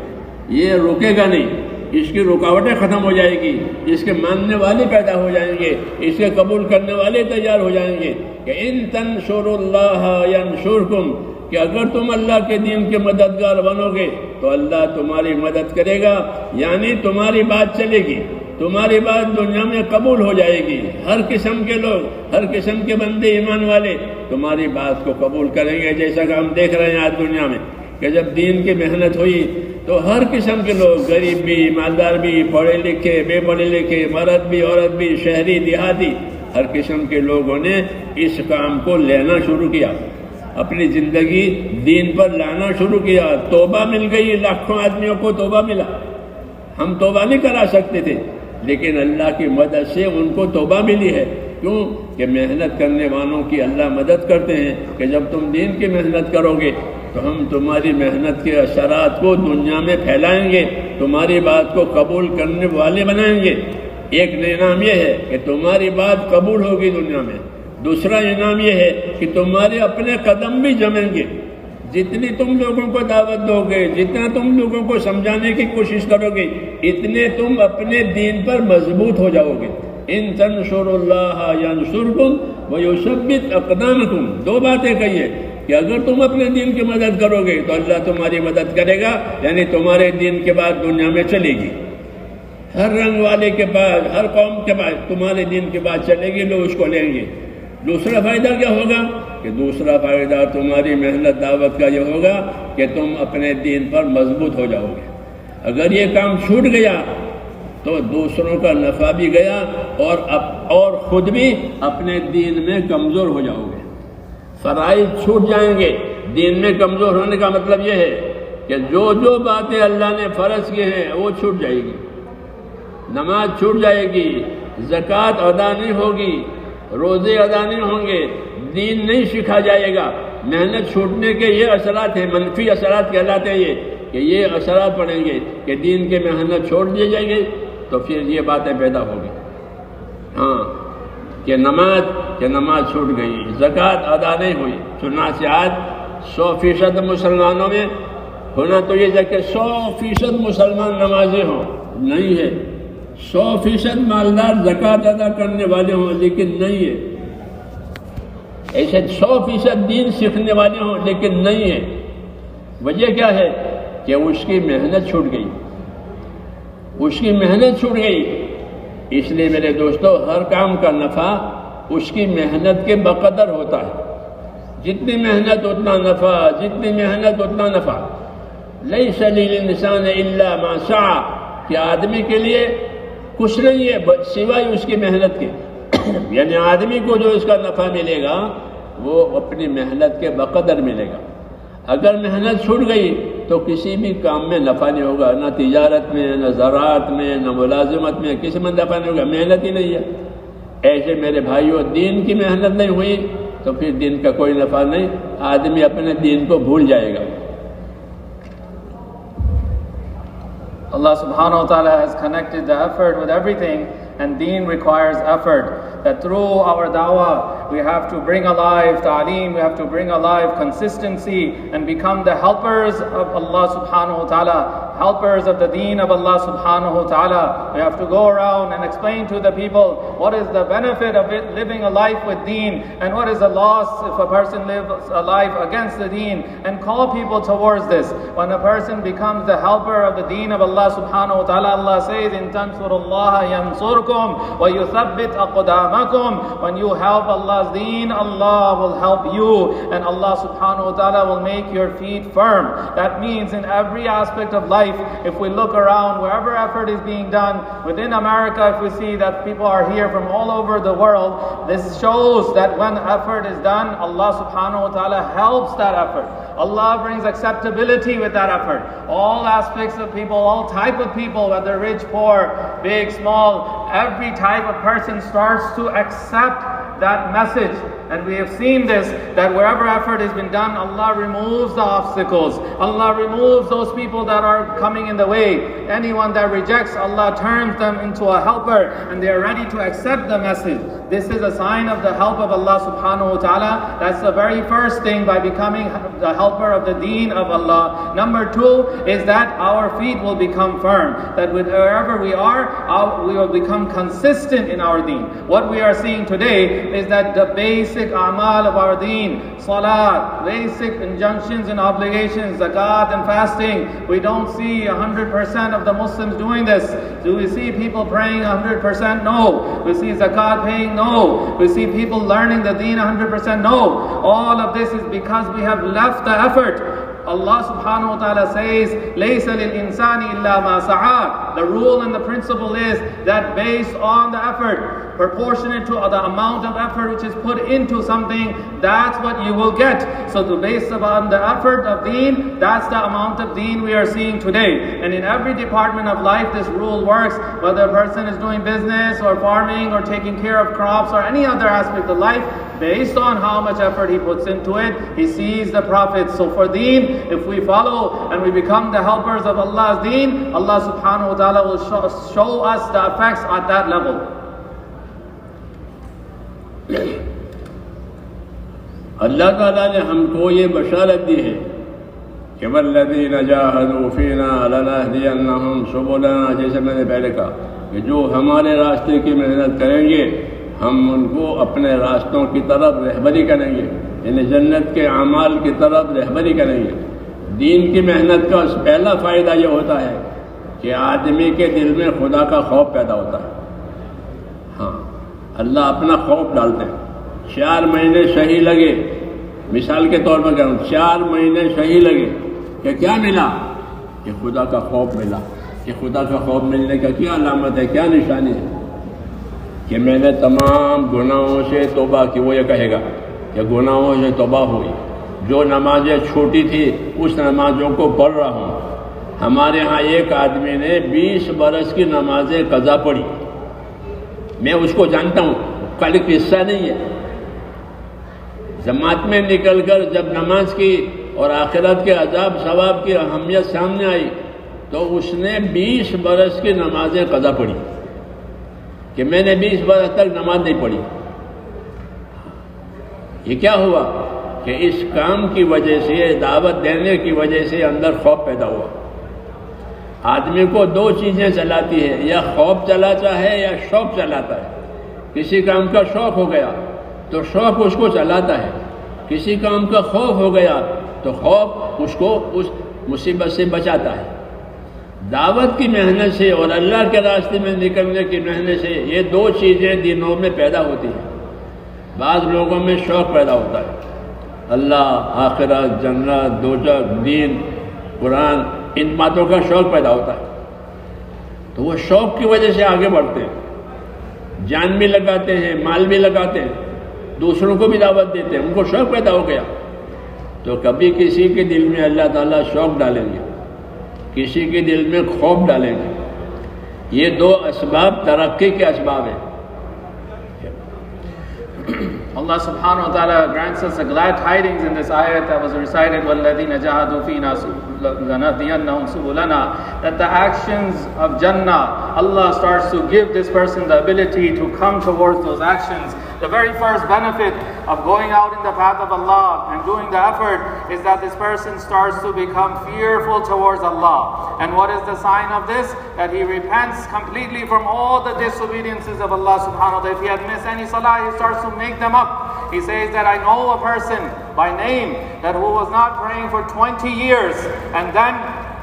یہ رکے گا نہیں، اس کی رکاوٹیں ختم ہو جائے گی، اس کے ماننے والے پیدا ہو جائیں گے، اس کے قبول کرنے والے تیار ہو جائیں گے۔ کہ ان تنصروا اللہ ینصرکم، کہ اگر تم اللہ کے دین کے مددگار بنو گے تو اللہ تمہاری مدد کرے گا، یعنی تمہاری بات چلے گی، تمہاری بات دنیا میں قبول ہو جائے گی۔ ہر قسم کے لوگ، ہر قسم کے بندے ایمان والے تمہاری بات کو قبول کریں گے۔ جیسا کہ ہم دیکھ رہے ہیں آج دنیا میں کہ جب دین کی محنت ہوئی تو ہر قسم کے لوگ، غریب بھی، مالدار بھی، پڑھے لکھے، بے پڑھے لکھے، مرد بھی، عورت بھی، شہری دیہاتی، ہر قسم کے لوگوں نے اس کام کو لینا شروع کیا، اپنی زندگی دین پر لانا شروع کیا۔ توبہ مل گئی، لاکھوں آدمیوں کو توبہ ملا۔ ہم توبہ نہیں کرا سکتے تھے، لیکن اللہ کی مدد سے ان کو توبہ ملی ہے۔ کیوں؟ کہ محنت کرنے والوں کی اللہ مدد کرتے ہیں کہ جب تم دین کی محنت کرو گے تو ہم تمہاری محنت کے اثرات کو دنیا میں پھیلائیں گے، تمہاری بات کو قبول کرنے والے بنائیں گے۔ ایک انعام یہ ہے کہ تمہاری بات قبول ہوگی دنیا میں، دوسرا انعام یہ ہے کہ تمہارے اپنے قدم بھی جمیں گے۔ جتنی تم لوگوں کو دعوت دو گے، جتنا تم لوگوں کو سمجھانے کی کوشش کرو گے، اتنے تم اپنے دین پر مضبوط ہو جاؤ گے۔ ان تنصروا اللہ ینصرکم ویثبت اقدامکم، دو باتیں کہی ہے کہ اگر تم اپنے دین کی مدد کرو گے تو اللہ تمہاری مدد کرے گا، یعنی تمہارے دین کے بعد دنیا میں چلے گی، ہر رنگ والے کے پاس، ہر قوم کے پاس تمہارے دین کے بعد چلے گی، لوگ اس کو لیں گے۔ دوسرا فائدہ کیا ہوگا؟ کہ دوسرا فائدہ تمہاری محنت دعوت کا یہ ہوگا کہ تم اپنے دین پر مضبوط ہو جاؤ گے۔ اگر یہ کام چھوٹ گیا تو دوسروں کا نفع بھی گیا اور خود بھی اپنے دین میں کمزور ہو جاؤ گے۔ فرائض چھوٹ جائیں گے۔ دین میں کمزور ہونے کا مطلب یہ ہے کہ جو باتیں اللہ نے فرض کی ہیں وہ چھوٹ جائے گی، نماز چھوٹ جائے گی، زکوٰۃ ادا نہیں ہوگی، روزے ادا نہیں ہوں گے، دین نہیں سکھا جائے گا۔ محنت چھوٹنے کے یہ اثرات ہیں، منفی اثرات کہلاتے ہیں یہ، کہ یہ اثرات پڑیں گے کہ دین کے محنت چھوڑ دی جائے گی، تو پھر یہ باتیں پیدا ہوگی۔ ہاں کہ نماز چھوٹ گئی، زکوٰۃ ادا نہیں ہوئی۔ چنانچہ آج 100% مسلمانوں میں ہونا تو یہ ہے کہ 100% مسلمان نمازی ہوں، نہیں ہے۔ 100% مالدار زکوٰۃ ادا کرنے والے ہوں، لیکن نہیں ہے۔ ایسے 100% دین سیکھنے والے ہوں، لیکن نہیں ہے۔ وجہ کیا ہے؟ کہ اس کی محنت چھوٹ گئی، اس کی محنت چھوٹ گئی۔ اس لیے میرے دوستو، ہر کام کا نفع اس کی محنت کے بقدر ہوتا ہے۔ جتنی محنت اتنا نفع، جتنی محنت اتنا نفع۔ لیس للانسان الا ما سعى، کہ آدمی کے لیے کچھ نہیں ہے سوائے اس کی محنت کے۔ یعنی آدمی کو جو اس کا نفع ملے گا وہ اپنی محنت کے بقدر ملے گا۔ اگر محنت چھوٹ گئی تو کسی بھی کام میں نفع نہیں ہوگا، نہ تجارت میں، نہ زراعت میں، نہ ملازمت میں، کسی میں نفع نہیں ہوگا، محنت ہی نہیں ہے۔ ایسے میرے بھائیوں، دین کی محنت نہیں ہوئی تو پھر دین کا کوئی نفع نہیں، آدمی اپنے دین کو بھول جائے گا۔ Allah subhanahu wa ta'ala has connected the effort with everything, and deen requires effort. That through our da'wah, we have to bring alive ta'aleem, we have to bring alive consistency and become the helpers of Allah subhanahu wa ta'ala, helpers of the deen of Allah subhanahu wa ta'ala. We have to go around and explain to the people what is the benefit of it, living a life with deen, and what is the loss if a person lives a life against the deen, and call people towards this. When a person becomes the helper of the deen of Allah subhanahu wa ta'ala, Allah says, in tansurullaha yansurkum wa yuthabbit aqdamakum. When you help Allah's deen, Allah will help you, and Allah subhanahu wa ta'ala will make your feet firm. That means in every aspect of life, if we look around, wherever effort is being done, within America, if we see that people are here from all over the world, this shows that when effort is done, Allah subhanahu wa ta'ala helps that effort. Allah brings acceptability with that effort. All aspects of people, all type of people, whether rich, poor, big, small, every type of person starts to accept that message. And we have seen this, that wherever effort has been done, Allah removes the obstacles. Allah removes those people that are coming in the way. Anyone that rejects, Allah turns them into a helper, and they are ready to accept the message. This is a sign of the help of Allah subhanahu wa ta'ala. That's the very first thing by becoming the helper of the deen of Allah. Number two is that our feet will become firm. That wherever we are, we will become consistent in our deen. What we are seeing today is that the basic a'mal of our deen, salat, basic injunctions and obligations, zakat and fasting, we don't see 100% of the Muslims doing this. Do we see people praying 100%? No. We see zakat paying? No. We see people learning the deen 100%? No. All of this is because we have left the effort. Allah subhanahu wa ta'ala says, لَيْسَ لِلْإِنسَانِ إِلَّا مَا سَعَى. The rule and the principle is that based on the effort, proportionate to the amount of effort which is put into something, that's what you will get. So based upon the effort of deen, that's the amount of deen we are seeing today. And in every department of life, this rule works. Whether a person is doing business or farming or taking care of crops or any other aspect of life, based on how much effort he puts into it, he sees the profits. So for deen, if we follow and we become the helpers of Allah's deen, Allah subhanahu wa ta'ala will show us the effects at that level. اللہ تعالیٰ نے ہم کو یہ بشارت دی ہے کہ والذین جاہدوا فینا لنہدینہم سبلنا، جیسے میں نے پہلے کہا کہ جو ہمارے راستے کی محنت کریں گے ہم ان کو اپنے راستوں کی طرف رہبری کریں گے، یعنی جنت کے اعمال کی طرف رہبری کریں گے۔ دین کی محنت کا پہلا فائدہ یہ ہوتا ہے کہ آدمی کے دل میں خدا کا خوف پیدا ہوتا ہے۔ ہاں، اللہ اپنا خوف ڈالتے ہیں۔ 4 مہینے صحیح لگے، مثال کے طور پر کہوں 4 مہینے صحیح لگے کہ کیا ملا؟ کہ خدا کا خوف ملا۔ کہ خدا کا خوف ملنے کا کیا علامت ہے، کیا نشانی ہے؟ کہ میں نے تمام گناہوں سے توبہ کی۔ وہ یہ کہے گا کہ گناہوں سے توبہ ہوئی، جو نمازیں چھوٹی تھی اس نمازوں کو پڑھ رہا ہوں۔ ہمارے ہاں ایک آدمی نے 20 برس کی نمازیں قضا پڑھی، میں اس کو جانتا ہوں، کل قصہ نہیں ہے۔ جماعت میں نکل کر جب نماز کی اور آخرت کے عذاب ثواب کی اہمیت سامنے آئی تو اس نے 20 برس کی نمازیں قضا پڑھی کہ میں نے 20 برس تک نماز نہیں پڑھی۔ یہ کیا ہوا کہ اس کام کی وجہ سے، دعوت دینے کی وجہ سے اندر خوف پیدا ہوا۔ آدمی کو 2 چیزیں چلاتی ہے، یا خوف چلاتا ہے یا شوق چلاتا ہے۔ کسی کام کا شوق ہو گیا تو شوق اس کو چلاتا ہے، کسی کام کا خوف ہو گیا تو خوف اس کو اس مصیبت سے بچاتا ہے۔ دعوت کی محنت سے اور اللہ کے راستے میں نکلنے کی محنت سے یہ 2 چیزیں دینوں میں پیدا ہوتی ہیں۔ بعض لوگوں میں شوق پیدا ہوتا ہے، اللہ، آخرت، جنت، دوزخ، دین، قرآن، ان باتوں کا شوق پیدا ہوتا ہے تو وہ شوق کی وجہ سے آگے بڑھتے ہیں، جان بھی لگاتے ہیں، مال بھی لگاتے ہیں، دوسروں کو بھی دعوت دیتے ہیں، ان کو شوق پیدا ہو گیا۔ تو کبھی کسی کے دل میں اللہ تعالیٰ شوق ڈالیں گے، کسی کے دل میں خوف ڈالیں گے. یہ دو اسباب ترقی کے اسباب ہیں. Allah subhanahu wa ta'ala grants us a glad tidings in this ayat that was recited, وَالَّذِينَ جَاهَدُوا فِينَا لَنَهْدِيَنَّهُمْ سُبُلَنَا, that the actions of Jannah, Allah starts to give this person the ability to come towards those actions. The very first benefit of going out in the path of Allah and doing the effort is that this person starts to become fearful towards Allah. And what is the sign of this? That he repents completely from all the disobediences of Allah subhanahu wa ta'ala. If he had missed any salah, he starts to make them up. He says that I know a person by name that who was not praying for 20 years, and then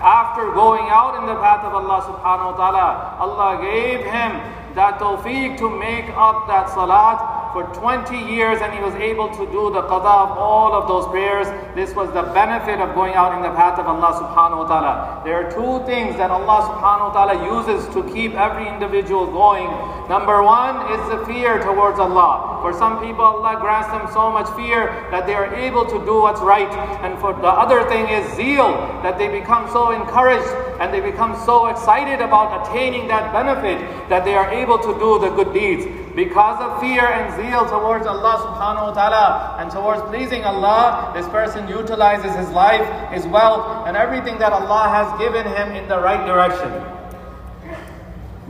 after going out in the path of Allah subhanahu wa ta'ala, Allah gave him that tawfiq to make up that salat for 20 years, and he was able to do the qada of all of those prayers. This was the benefit of going out in the path of Allah subhanahu wa ta'ala. There are two things that Allah subhanahu wa ta'ala uses to keep every individual going. Number one is the fear towards Allah. For some people, Allah grants them so much fear that they are able to do what's right. And for the other thing is zeal, that they become so encouraged and they become so excited about attaining that benefit that they are able to do the good deeds. Because of fear and zeal towards Allah subhanahu wa ta'ala and towards pleasing Allah, this person utilizes his life, his wealth, and everything that Allah has given him in the right direction.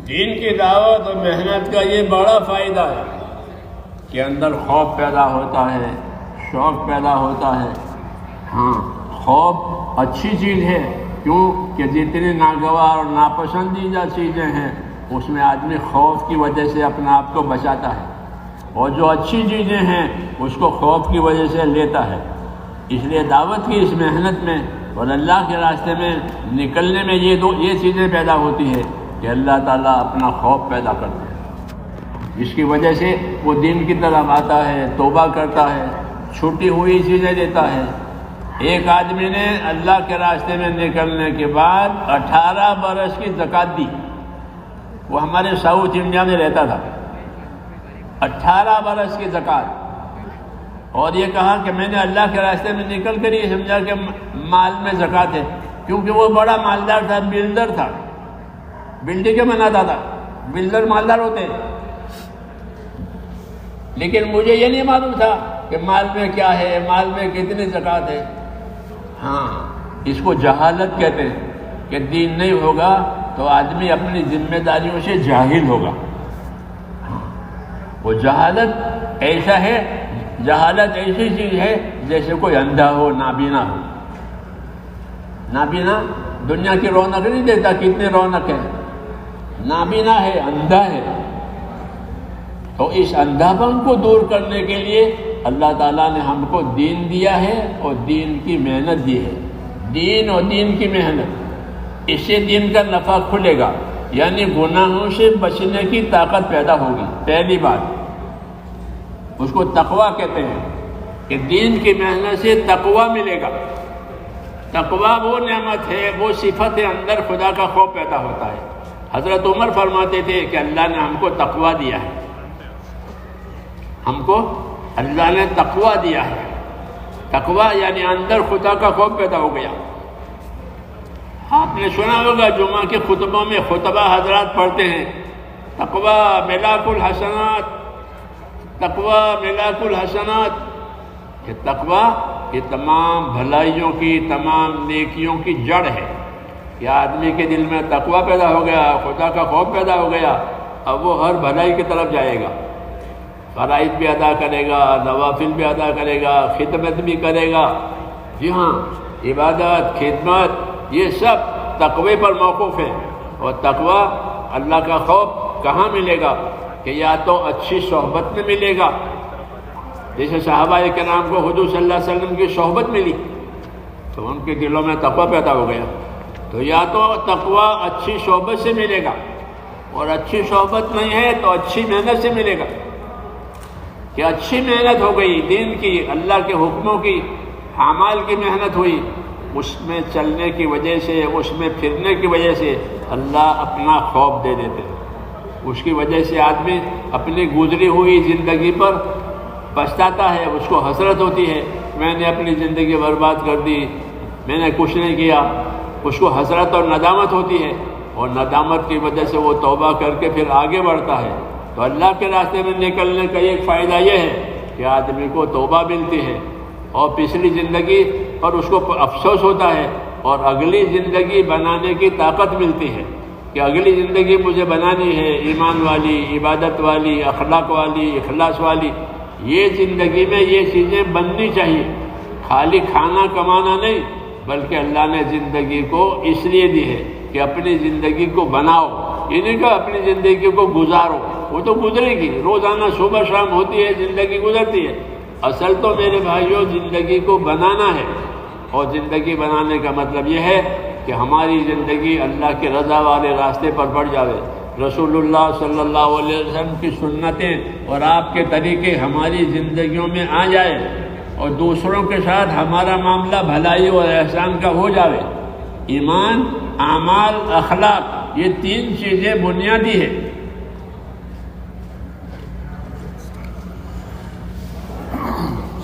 دین کی دعوت اور محنت کا یہ بڑا فائدہ ہے کہ اندر خوف پیدا ہوتا ہے، شوق پیدا ہوتا ہے. ہاں، خوف اچھی چیز ہے، کیوں کہ جتنی ناگوار اور ناپسندیدہ چیزیں ہیں اس میں آدمی خوف کی وجہ سے اپنے آپ کو بچاتا ہے، اور جو اچھی چیزیں ہیں اس کو خوف کی وجہ سے لیتا ہے. اس لیے دعوت کی اس محنت میں اور اللہ کے راستے میں نکلنے میں یہ چیزیں پیدا ہوتی ہے کہ اللہ تعالیٰ اپنا خوف پیدا کرتا ہے، جس کی وجہ سے وہ دین کی طرف آتا ہے، توبہ کرتا ہے، چھوٹی ہوئی چیزیں دیتا ہے. ایک آدمی نے اللہ کے راستے میں نکلنے کے بعد 18 برس کی زکوٰۃ دی. وہ ہمارے ساؤتھ انڈیا میں رہتا تھا. 18 برس کی زکوٰۃ، اور یہ کہا کہ میں نے اللہ کے راستے میں نکل کر یہ سمجھا کہ مال میں زکوٰۃ ہے، کیونکہ وہ بڑا مالدار تھا، بلڈر تھا، بلڈنگیں بناتا تھا. بلڈر مالدار ہوتے ہیں. لیکن مجھے یہ نہیں معلوم تھا کہ مال میں کیا ہے، مال میں کتنی زکوٰۃ ہے. ہاں، اس کو جہالت کہتے ہیں کہ دین نہیں ہوگا تو آدمی اپنی ذمہ داریوں سے جاہل ہوگا. وہ جہالت ایسا ہے، جہالت ایسی چیز ہے جیسے کوئی اندھا ہو، نابینا ہو. نابینا دنیا کی رونق نہیں دیتا، کتنی رونق ہے. نابینا ہے، اندھا ہے. تو اس اندھاپن کو دور کرنے کے لیے اللہ تعالیٰ نے ہم کو دین دیا ہے اور دین کی محنت دی ہے. دین اور دین کی محنت، اس سے دین کا نفع کھلے گا، یعنی گناہوں سے بچنے کی طاقت پیدا ہوگی. پہلی بات اس کو تقویٰ کہتے ہیں کہ دین کی محنت سے تقویٰ ملے گا. تقویٰ وہ نعمت ہے، وہ صفت ہے، اندر خدا کا خوف پیدا ہوتا ہے. حضرت عمر فرماتے تھے کہ اللہ نے ہم کو تقویٰ دیا ہے، ہم کو اللہ نے تقویٰ دیا ہے. تقویٰ یعنی اندر خدا کا خوف پیدا ہو گیا. آپ نے سنا ہوگا جمعہ کے خطبوں میں خطبہ حضرات پڑھتے ہیں، تقویٰ ملاک الحسنات، تقویٰ ملاک الحسنات. کہ تقویٰ یہ تمام بھلائیوں کی، تمام نیکیوں کی جڑ ہے. کہ آدمی کے دل میں تقویٰ پیدا ہو گیا، خدا کا خوف پیدا ہو گیا، اب وہ ہر بھلائی کی طرف جائے گا. فرائض بھی ادا کرے گا، نوافل بھی ادا کرے گا، خدمت بھی کرے گا. جی ہاں، عبادت، خدمت، یہ سب تقوی پر موقوف ہے. اور تقوی، اللہ کا خوف کہاں ملے گا؟ کہ یا تو اچھی صحبت میں ملے گا، جیسے صحابہ کرام کو حضور صلی اللہ علیہ وسلم کی صحبت ملی تو ان کے دلوں میں تقوی پیدا ہو گیا. تو یا تو تقوی اچھی صحبت سے ملے گا، اور اچھی صحبت نہیں ہے تو اچھی محنت سے ملے گا. کہ اچھی محنت ہو گئی دین کی، اللہ کے حکموں کی، اعمال کی محنت ہوئی، اس میں چلنے کی وجہ سے، اس میں پھرنے کی وجہ سے اللہ اپنا خوف دے دیتے. اس کی وجہ سے آدمی اپنی گزری ہوئی زندگی پر پچھتاتا ہے، اس کو حسرت ہوتی ہے میں نے اپنی زندگی برباد کر دی، میں نے کچھ نہیں کیا، اس کو حسرت اور ندامت ہوتی ہے، اور ندامت کی وجہ سے وہ توبہ کر کے پھر آگے بڑھتا ہے۔ تو اللہ کے راستے میں نکلنے کا ایک فائدہ یہ ہے کہ آدمی کو توبہ ملتی ہے اور پچھلی زندگی پر اس کو افسوس ہوتا ہے، اور اگلی زندگی بنانے کی طاقت ملتی ہے کہ اگلی زندگی مجھے بنانی ہے ایمان والی، عبادت والی، اخلاق والی، اخلاص والی۔ یہ زندگی میں یہ چیزیں بننی چاہیے، خالی کھانا کمانا نہیں، بلکہ اللہ نے زندگی کو اس لیے دی ہے کہ اپنی زندگی کو بناؤ، یہ نہیں کہ اپنی زندگی کو گزارو، وہ تو گزرے گی، روزانہ صبح شام ہوتی ہے، زندگی گزرتی ہے۔ اصل تو میرے بھائیوں زندگی کو بنانا ہے، اور زندگی بنانے کا مطلب یہ ہے کہ ہماری زندگی اللہ کے رضا والے راستے پر بڑھ جاوے، رسول اللہ صلی اللہ علیہ وسلم کی سنتیں اور آپ کے طریقے ہماری زندگیوں میں آ جائے، اور دوسروں کے ساتھ ہمارا معاملہ بھلائی اور احسان کا ہو جاوے۔ ایمان، اعمال، اخلاق، یہ تین چیزیں بنیادی ہیں۔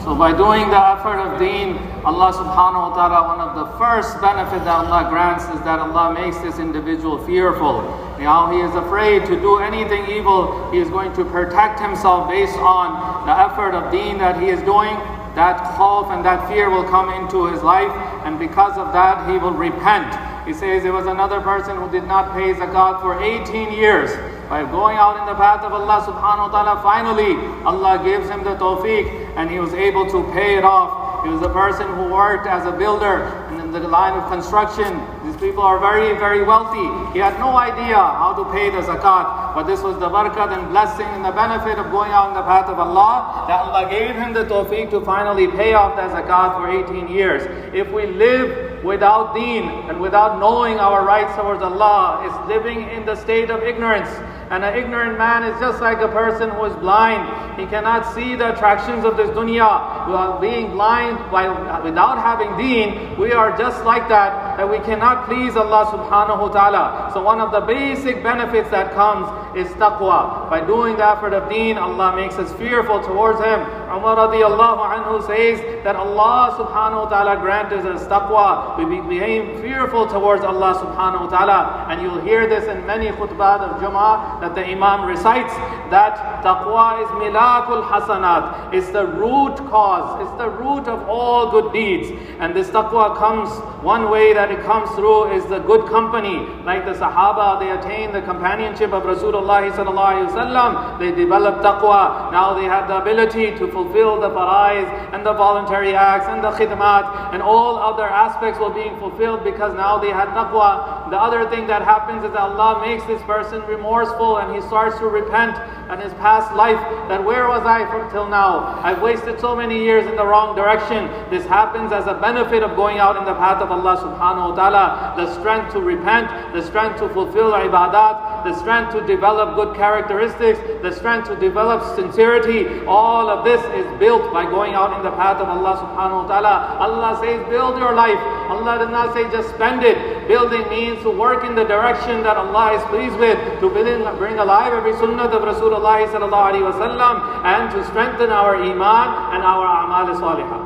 So by doing the effort of deen, Allah subhanahu wa ta'ala, one of the first benefits that Allah grants is that Allah makes this individual fearful. Now he is afraid to do anything evil. He is going to protect himself based on the effort of deen that he is doing. That khawf and that fear will come into his life, and because of that he will repent. He says there was another person who did not pay zakat for 18 years. By going out in the path of Allah subhanahu wa ta'ala, finally Allah gives him the tawfiq and he was able to pay it off. He was a person who worked as a builder and in the line of construction. These people are very, very wealthy. He had no idea how to pay the zakat, but this was the barakat and blessing and the benefit of going out in the path of Allah, that Allah gave him the tawfiq to finally pay off the zakat for 18 years. If we live without deen and without knowing our rights towards Allah, is living in the state of ignorance. And an ignorant man is just like a person who is blind. He cannot see the attractions of this dunya. While being blind, without having deen, we are just like that we cannot please Allah subhanahu wa ta'ala. So one of the basic benefits that comes is taqwa. By doing the effort of deen, Allah makes us fearful towards Him. Umar radiallahu anhu says that Allah subhanahu wa ta'ala granted us taqwa. We became fearful towards Allah subhanahu wa ta'ala. And you'll hear this in many khutbah of Jummah, that the Imam recites that taqwa is milakul hasanat. It's the root cause, it's the root of all good deeds. And this taqwa comes, one way that it comes through is the good company. Like the Sahaba, they attained the companionship of Rasulullah sallallahu alaihi wasallam. They developed taqwa. Now they have the ability to fulfill the faraiz and the voluntary acts and the khidmat, and all other aspects were being fulfilled because now they had taqwa. The other thing that happens is that Allah makes this person remorseful and he starts to repent in his past life, that where was I from till now? I've wasted so many years in the wrong direction. This happens as a benefit of going out in the path of Allah subhanahu wa ta'ala. The strength to repent, the strength to fulfill ibadat, the strength to develop good characteristics, the strength to develop sincerity, all of this is built by going out in the path of Allah subhanahu wa ta'ala. Allah says build your life. Allah does not say just spend it. Building means to work in the direction that Allah is pleased with, to bring alive every sunnah of Rasulullah sallallahu alaihi wasallam, and to strengthen our iman and our a'mal salihah.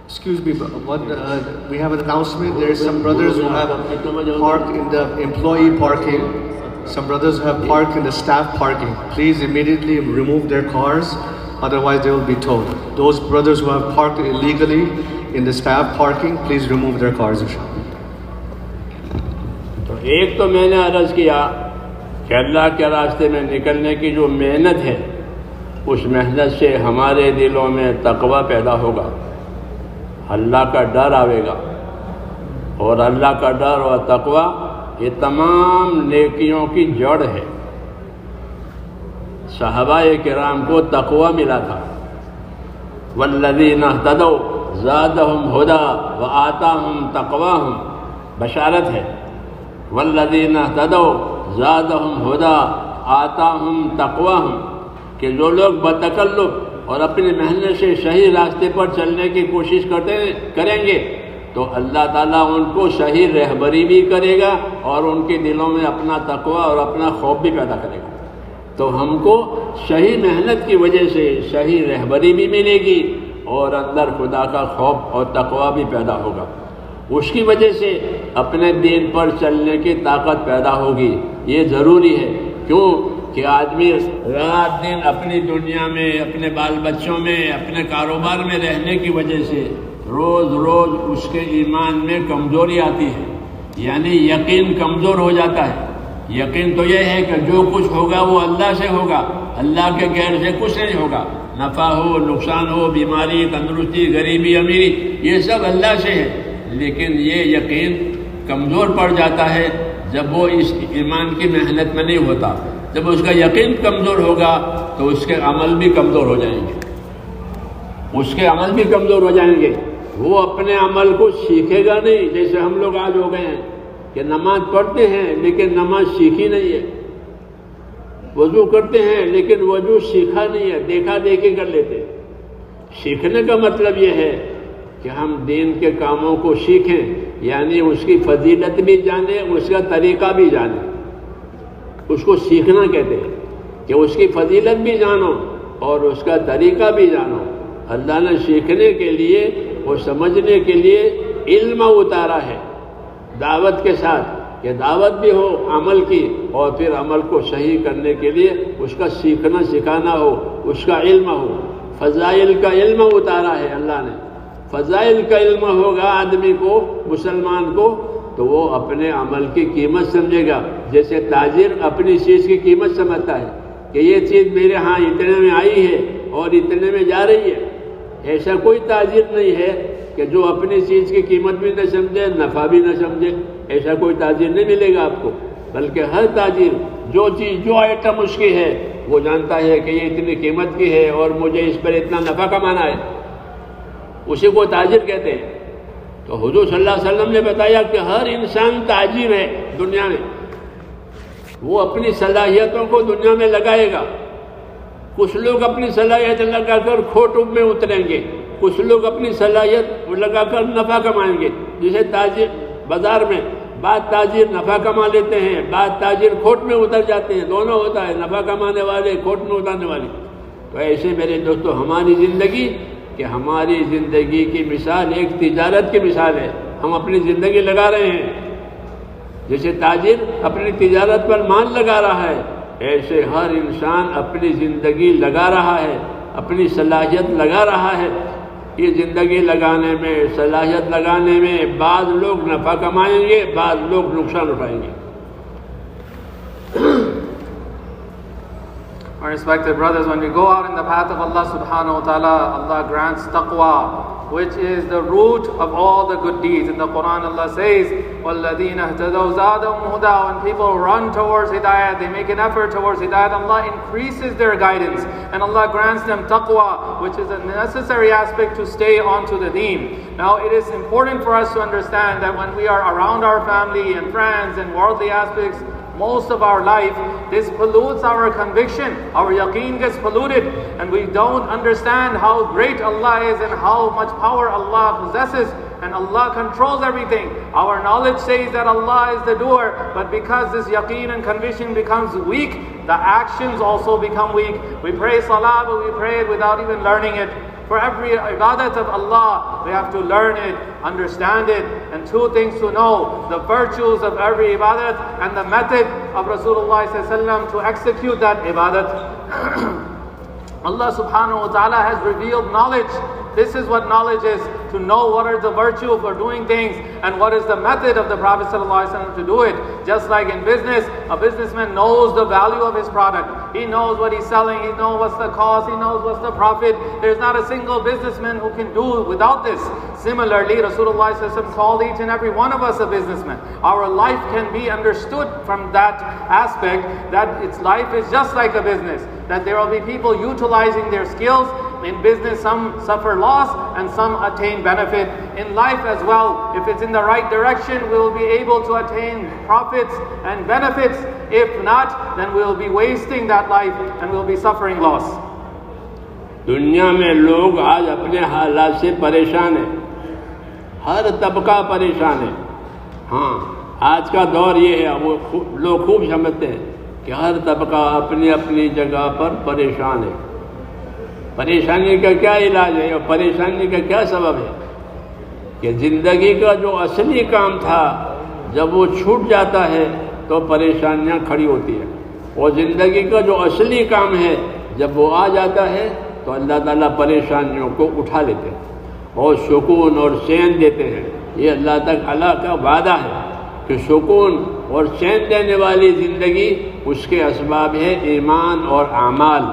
Excuse me, but we have an announcement. There are some brothers who have parked in the employee parking. Some brothers who have parked in the staff parking. Please immediately remove their cars, otherwise they will be towed. Those brothers who have parked illegally in the staff parking, please remove their cars. تو ایک تو میں نے عرض کیا کہ اللہ کے راستے میں نکلنے کی جو محنت ہے، اس محنت سے ہمارے دلوں میں تقوی پیدا ہوگا، اللہ کا ڈر آئے گا، اور اللہ کا ڈر اور تقوی یہ تمام نیکیوں کی جڑ ہے۔ صحابہ کرام کو تقوی ملا تھا، والذین اہتدوا زادہم ہدی وآتاہم تقواہم، بشارت ہے، والذین اہتدوا زادہم ہدی آتاہم تقواہم، کہ جو لوگ بتکلف اور اپنی محنت سے صحیح راستے پر چلنے کی کوشش کریں گے تو اللہ تعالیٰ ان کو صحیح رہبری بھی کرے گا اور ان کے دلوں میں اپنا تقوی اور اپنا خوف بھی پیدا کرے گا۔ تو ہم کو صحیح محنت کی وجہ سے صحیح رہبری بھی ملے گی اور اندر خدا کا خوف اور تقوی بھی پیدا ہوگا. اس کی وجہ سے اپنے دین پر چلنے کی طاقت پیدا ہوگی. یہ ضروری ہے. کیوں کہ آدمی رات دن اپنی دنیا میں، اپنے بال بچوں میں، اپنے کاروبار میں رہنے کی وجہ سے روز روز اس کے ایمان میں کمزوری آتی ہے، یعنی یقین کمزور ہو جاتا ہے. یقین تو یہ ہے کہ جو کچھ ہوگا وہ اللہ سے ہوگا، اللہ کے غیر سے کچھ نہیں ہوگا. نفع ہو، نقصان ہو، بیماری، تندرستی، غریبی، امیری، یہ سب اللہ سے ہے. لیکن یہ یقین کمزور پڑ جاتا ہے جب وہ اس ایمان کی محنت میں نہیں ہوتا. جب اس کا یقین کمزور ہوگا تو اس کے عمل بھی کمزور ہو جائیں گے، اس کے عمل بھی کمزور ہو جائیں گے. وہ اپنے عمل کو سیکھے گا نہیں. جیسے ہم لوگ آج ہو گئے ہیں کہ نماز پڑھتے ہیں لیکن نماز سیکھی نہیں ہے، وضو کرتے ہیں لیکن وضو سیکھا نہیں ہے، دیکھا دیکھی کر لیتے. سیکھنے کا مطلب یہ ہے کہ ہم دین کے کاموں کو سیکھیں، یعنی اس کی فضیلت بھی جانیں، اس کا طریقہ بھی جانیں. اس کو سیکھنا کہتے ہیں کہ اس کی فضیلت بھی جانو اور اس کا طریقہ بھی جانو. اللہ نے سیکھنے کے لیے اور سمجھنے کے لیے علم اتارا ہے دعوت کے ساتھ، کہ دعوت بھی ہو عمل کی، اور پھر عمل کو صحیح کرنے کے لیے اس کا سیکھنا سکھانا ہو، اس کا علم ہو. فضائل کا علم اتارا ہے اللہ نے. فضائل کا علم ہوگا آدمی کو، مسلمان کو، تو وہ اپنے عمل کی قیمت سمجھے گا. جیسے تاجر اپنی چیز کی قیمت سمجھتا ہے کہ یہ چیز میرے ہاں اتنے میں آئی ہے اور اتنے میں جا رہی ہے. ایسا کوئی تاجر نہیں ہے کہ جو اپنی چیز کی قیمت بھی نہ سمجھے، نفع بھی نہ سمجھے. ایسا کوئی تاجر نہیں ملے گا آپ کو. بلکہ ہر تاجر جو چیز، جو آئٹم اس کی ہے، وہ جانتا ہے کہ یہ اتنی قیمت کی ہے اور مجھے اس پر اتنا نفع کمانا ہے. اسی کو تاجر کہتے ہیں. تو حضور صلی اللہ علیہ وسلم نے بتایا کہ ہر انسان تاجر ہے دنیا میں. وہ اپنی صلاحیتوں کو دنیا میں لگائے گا. کچھ لوگ اپنی صلاحیت لگا کر کھوٹ میں اتریں گے، کچھ لوگ اپنی صلاحیت لگا کر نفع کمائیں گے. جسے تاجر بازار میں بعض تاجر نفع کما لیتے ہیں، بعض تاجر کھوٹ میں اتر جاتے ہیں. دونوں ہوتا ہے، نفع کمانے والے، کھوٹ میں اترنے والے. تو ایسے میرے دوستو ہماری زندگی، کہ ہماری زندگی کی مثال ایک تجارت کی مثال ہے. ہم اپنی زندگی لگا رہے ہیں. جیسے تاجر اپنی تجارت پر مال لگا رہا ہے، ایسے ہر انسان اپنی زندگی لگا رہا ہے، اپنی صلاحیت لگا رہا ہے. یہ زندگی لگانے میں، صلاحیت لگانے میں بعض لوگ نفع کمائیں گے، بعض لوگ نقصان اٹھائیں گے. Our respected brothers, when we go out in the path of Allah subhanahu wa ta'ala, Allah grants taqwa, which is the root of all the good deeds. In the Quran, Allah says, وَالَّذِينَ اهْتَدَوْا زَادَهُمْ هُدًى. When people run towards hidayah, they make an effort towards hidayah, Allah increases their guidance and Allah grants them taqwa, which is a necessary aspect to stay onto the deen. Now, it is important for us to understand that when we are around our family and friends and worldly aspects, most of our life, this pollutes our conviction. Our yaqeen gets polluted and we don't understand how great Allah is and how much power Allah possesses, and Allah controls everything. Our knowledge says that Allah is the doer, but because this yaqeen and conviction becomes weak, the actions also become weak. We pray salah, but we pray it without even learning it. For every ibadat of Allah, we have to learn it, understand it, and two things to know: the virtues of every ibadat and the method of Rasulullah ﷺ to execute that ibadat. Allah subhanahu wa ta'ala has revealed knowledge. This is what knowledge is, to know what are the virtue for doing things and what is the method of the Prophet ﷺ to do it. Just like in business, a businessman knows the value of his product. He knows what he's selling, he knows what's the cost, he knows what's the profit. There's not a single businessman who can do without this. Similarly, Rasulullah ﷺ called each and every one of us a businessman. Our life can be understood from that aspect, that its life is just like a business, that there will be people utilizing their skills. In business, some suffer loss and some attain benefit. In life as well, if it's in the right direction, we will be able to attain profits and benefits. If not, then we will be wasting that life and we will be suffering loss. دنیا میں لوگ آج اپنے حالات سے پریشان ہیں، ہر طبقہ پریشان ہے. ہاں، آج کا دور یہ ہے، وہ لوگ خوب سمجھتے ہیں کہ ہر طبقہ اپنی اپنی جگہ پر پریشان ہے. پریشانی کا کیا علاج ہے اور پریشانی کا کیا سبب ہے؟ کہ زندگی کا جو اصلی کام تھا جب وہ چھوٹ جاتا ہے تو پریشانیاں کھڑی ہوتی ہیں، اور زندگی کا جو اصلی کام ہے جب وہ آ جاتا ہے تو اللہ تعالیٰ پریشانیوں کو اٹھا لیتے ہیں اور سکون اور چین دیتے ہیں۔ یہ اللہ تعالیٰ کا وعدہ ہے کہ سکون اور چین دینے والی زندگی اس کے اسباب ہے ایمان اور اعمال۔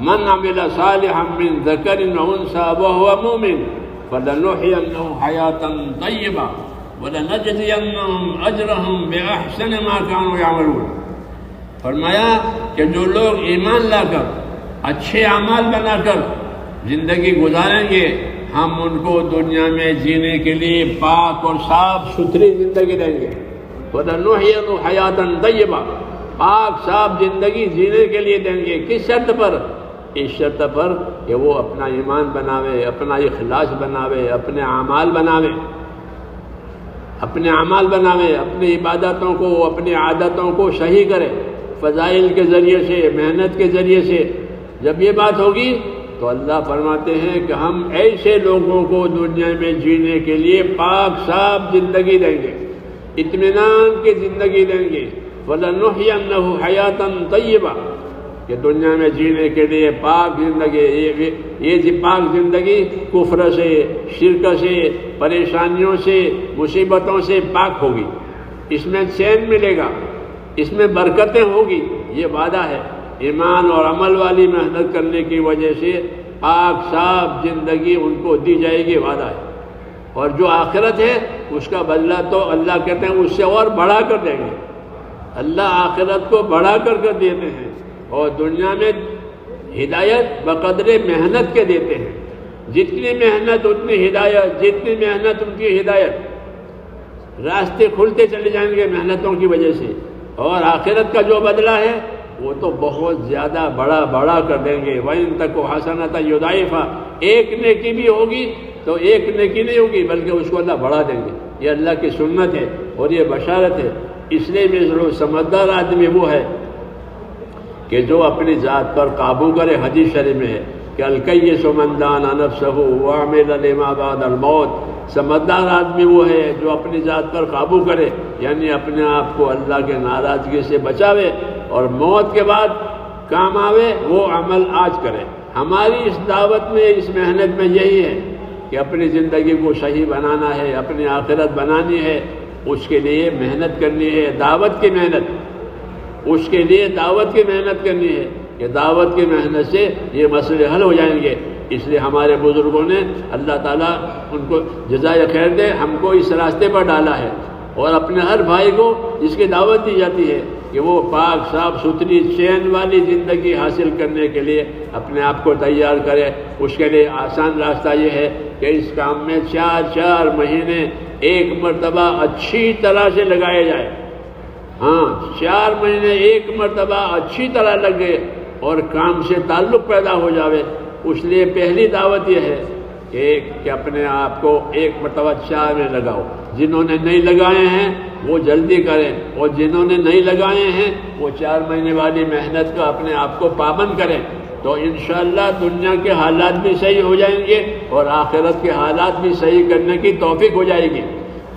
من عمل صالحا من ذکر و انثی وهو مؤمن فلنحینہ حیاۃ طیبہ ولنجزینہم اجرہم بأحسن ما كانوا یعملون۔ فرمایا کہ جو لوگ ایمان لا کر اچھے اعمال بنا کر زندگی گزاریں گے، ہم ان کو دنیا میں جینے کے لیے پاک اور صاف ستھری زندگی دیں گے۔ وَلَنُحْيِيَنُ حَيَاةً طَيِّبَةً، پاک صاف زندگی جینے کے لیے دیں گے۔ کس شرط پر؟ اس شرط پر کہ وہ اپنا ایمان بناوے، اپنا اخلاص بناوے، اپنے اعمال بناوے، اپنی عبادتوں کو، اپنی عادتوں کو صحیح کرے، فضائل کے ذریعے سے، محنت کے ذریعے سے۔ جب یہ بات ہوگی تو اللہ فرماتے ہیں کہ ہم ایسے لوگوں کو دنیا میں جینے کے لیے پاک صاف زندگی دیں گے، اطمینان کی زندگی دیں گے۔ وَلَنُحْيِيَنَّهُ حَيَاةً طَيِّبَةً، کہ دنیا میں جینے کے لیے پاک زندگی، یہ پاک زندگی کفر سے، شرک سے، پریشانیوں سے، مصیبتوں سے پاک ہوگی، اس میں چین ملے گا، اس میں برکتیں ہوگی، یہ وعدہ ہے۔ ایمان اور عمل والی محنت کرنے کی وجہ سے پاک صاف زندگی ان کو دی جائے گی، وعدہ ہے۔ اور جو آخرت ہے اس کا بدلہ تو اللہ کہتے ہیں اس سے اور بڑھا کر دیں گے۔ اللہ آخرت کو بڑھا کر دیتے ہیں، اور دنیا میں ہدایت بقدر محنت کے دیتے ہیں۔ جتنی محنت اتنی ہدایت، جتنی محنت ان کی ہدایت، راستے کھلتے چلے جائیں گے محنتوں کی وجہ سے۔ اور آخرت کا جو بدلہ ہے وہ تو بہت زیادہ بڑا کر دیں گے۔ وَإِن تَكُ حَسَنَةً يُضَاعِفْهَا، ایک نیکی بھی ہوگی تو ایک نیکی نہیں ہوگی بلکہ اس کو اللہ بڑھا دیں گے۔ یہ اللہ کی سنت ہے اور یہ بشارت ہے۔ اس لیے میں سمجھدار آدمی وہ ہے کہ جو اپنی ذات پر قابو کرے۔ حدیث شریف میں ہے کہ الکیس من دان نفسہ وعمل لما بعد الموت، سمجھدار آدمی وہ ہے جو اپنی ذات پر قابو کرے، یعنی اپنے آپ کو اللہ کے ناراضگی سے بچاوے اور موت کے بعد کام آوے وہ عمل آج کرے۔ ہماری اس دعوت میں، اس محنت میں یہی ہے کہ اپنی زندگی کو صحیح بنانا ہے، اپنی آخرت بنانی ہے، اس کے لیے محنت کرنی ہے، دعوت کی محنت، اس کے لیے دعوت کی محنت کرنی ہے کہ دعوت کی محنت سے یہ مسئلے حل ہو جائیں گے۔ اس لیے ہمارے بزرگوں نے، اللہ تعالیٰ ان کو جزائے خیر دے، ہم کو اس راستے پر ڈالا ہے، اور اپنے ہر بھائی کو جس کی دعوت دی جاتی ہے کہ وہ پاک صاف ستھری چین والی زندگی حاصل کرنے کے لیے اپنے آپ کو تیار کرے۔ اس کے لیے آسان راستہ یہ ہے کہ اس کام میں 4 مہینے ایک مرتبہ اچھی طرح سے لگائے جائے۔ 4 مہینے ایک مرتبہ اچھی طرح لگے اور کام سے تعلق پیدا ہو جاوے۔ اس لیے پہلی دعوت یہ ہے کہ اپنے آپ کو ایک مرتبہ 4 میں لگاؤ۔ جنہوں نے نہیں لگائے ہیں وہ جلدی کریں، اور جنہوں نے نہیں لگائے ہیں وہ 4 مہینے والی محنت کا اپنے آپ کو پابند کریں، تو انشاءاللہ دنیا کے حالات بھی صحیح ہو جائیں گے اور آخرت کے حالات بھی صحیح کرنے کی توفیق ہو جائے گی۔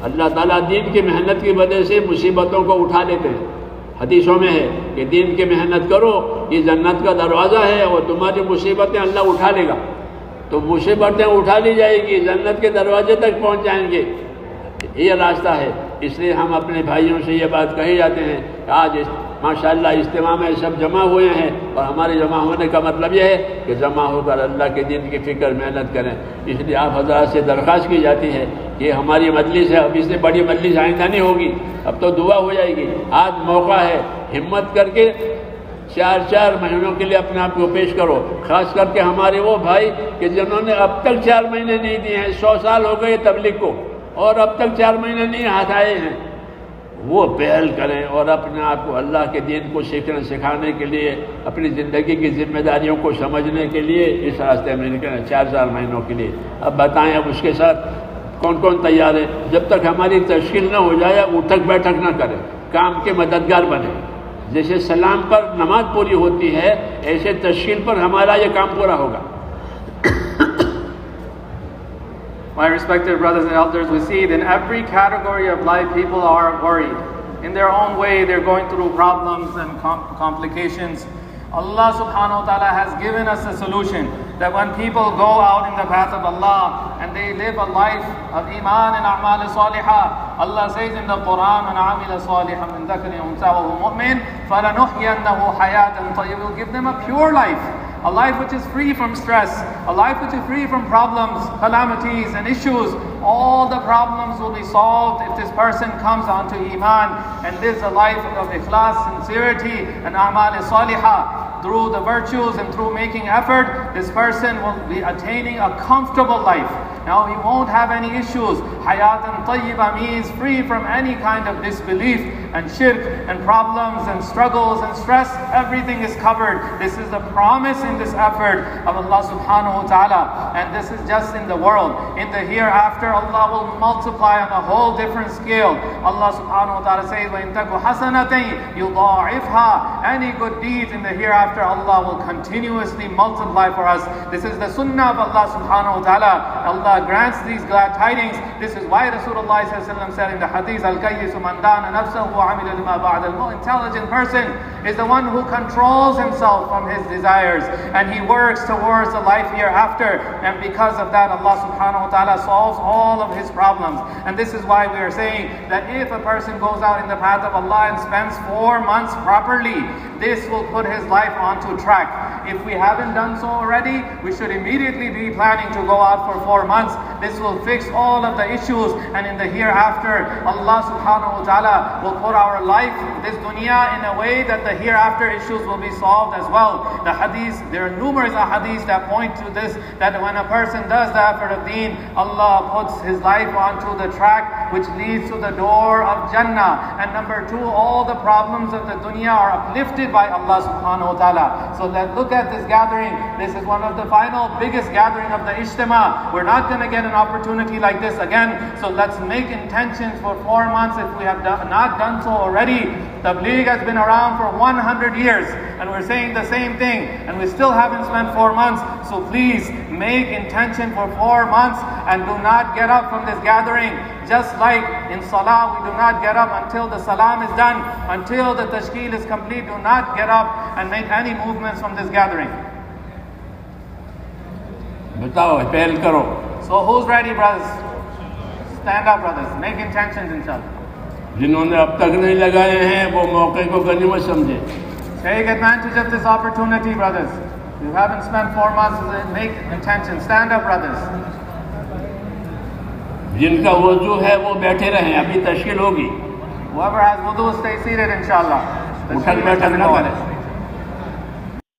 اللہ تعالیٰ دین کی محنت کی وجہ سے مصیبتوں کو اٹھا لیتے ہیں۔ حدیثوں میں ہے کہ دین کی محنت کرو، یہ جنت کا دروازہ ہے، اور تمہاری مصیبتیں اللہ اٹھا لے گا۔ تو مصیبتیں اٹھا لی جائے گی، جنت کے دروازے تک پہنچ جائیں گے، یہ راستہ ہے۔ اس لیے ہم اپنے بھائیوں سے یہ بات کہے جاتے ہیں کہ آج ماشاءاللہ اجتماع میں سب جمع ہوئے ہیں، اور ہمارے جمع ہونے کا مطلب یہ ہے کہ جمع ہو کر اللہ کے دین کی فکر محنت کریں۔ اس لیے آپ حضرات سے درخواست کی جاتی ہے کہ ہماری مجلس ہے، اب اس سے بڑی مجلس آئندہ نہیں ہوگی، اب تو دعا ہو جائے گی۔ آج موقع ہے، ہمت کر کے 4 مہینوں کے لیے اپنے آپ کو پیش کرو۔ خاص کر کے ہمارے وہ بھائی کہ جنہوں نے اب تک 4 مہینے نہیں دیے ہیں، 100 سال ہو گئے تبلیغ کو اور اب تک 4 مہینے نہیں ہاتھ آئے ہیں، وہ پہل کریں اور اپنے آپ کو اللہ کے دین کو سیکھنے سکھانے کے لیے، اپنی زندگی کی ذمہ داریوں کو سمجھنے کے لیے اس راستے میں نکلیں 4 مہینوں کے لیے۔ اب بتائیں اب اس کے ساتھ کون کون تیار ہے؟ جب تک ہماری تشکیل نہ ہو جائے اٹھک بیٹھک نہ کریں، کام کے مددگار بنیں۔ جیسے سلام پر نماز پوری ہوتی ہے ایسے تشکیل پر ہمارا یہ کام پورا ہوگا۔ My respected brothers and elders, we see that in every category of life, people are worried. In their own way, they're going through problems and complications. Allah subhanahu wa ta'ala has given us a solution that when people go out in the path of Allah and they live a life of iman and a'mal salihah, Allah says in the Quran, "Man amila salihan min dhakarin aw untha wa huwa mu'min, falanuhyiyannahu hayatan tayyibah." Will give them a pure life, a life which is free from stress, a life which is free from problems, calamities and issues. All the problems will be solved if this person comes onto iman and lives a life of ikhlas, sincerity and a'mal salihah. Through the virtues and through making effort, this person will be attaining a comfortable life. Now he won't have any issues. Hayatan tayyibah means free from any kind of disbelief and shirk and problems and struggles and stress. Everything is covered. This is the promise in this effort of Allah subhanahu wa ta'ala. And this is just in the world. In the hereafter, Allah will multiply on a whole different scale. Allah subhanahu wa ta'ala says, وَإِن تَكُ حَسَنَةً يُضَاعِفْهَا. Any good deeds in the hereafter, Allah will continuously multiply for us. This is the sunnah of Allah subhanahu wa ta'ala. Allah grants these glad tidings. This is why Rasulullah said in the hadith, Al-Kayyisu man dana nafsahu wa amila lima ba'da al-maut. Intelligent person is the one who controls himself from his desires and he works towards the life hereafter. And because of that, Allah subhanahu wa ta'ala solves all of his problems. And this is why we are saying that if a person goes out in the path of Allah and spends 4 months properly, this will put his life onto track. If we haven't done so already, we should immediately be planning to go out for 4 months. This will fix all of the issues, and in the hereafter, Allah subhanahu wa ta'ala will put our life, this dunya, in a way that the hereafter issues will be solved as well. The hadith, there are numerous hadiths that point to this, that when a person does the effort of deen, Allah puts his life onto the track which leads to the door of Jannah. And number 2, all the problems of the dunya are uplifted by Allah subhanahu wa ta'ala. So let's look at this gathering. This is one of the final biggest gathering of the Ijtima. We're not going to get an opportunity like this again. So let's make intentions for 4 months if we have not done so already. Tabligh has been around for 100 years and we're saying the same thing and we still haven't spent 4 months. So please make intention for 4 months and do not get up from this gathering. Just like in Salah, we do not get up until the Salam is done, until the Tashkeel is complete. Do not get up and make any movements from this gathering. So who's ready, brothers? Stand up, brothers. Make intentions, inshallah. جنہوں نے اب تک نہیں لگائے ہیں وہ موقع کو غنیمت سمجھے. Take advantage of this opportunity, brothers. You haven't spent 4 months, make intentions. Stand up, brothers. جن کا وضو ہے وہ بیٹھے رہیں, ابھی تشکیل ہوگی. Whoever has wudu, stay seated, inshallah. اٹھک بیٹھک نہ کرے.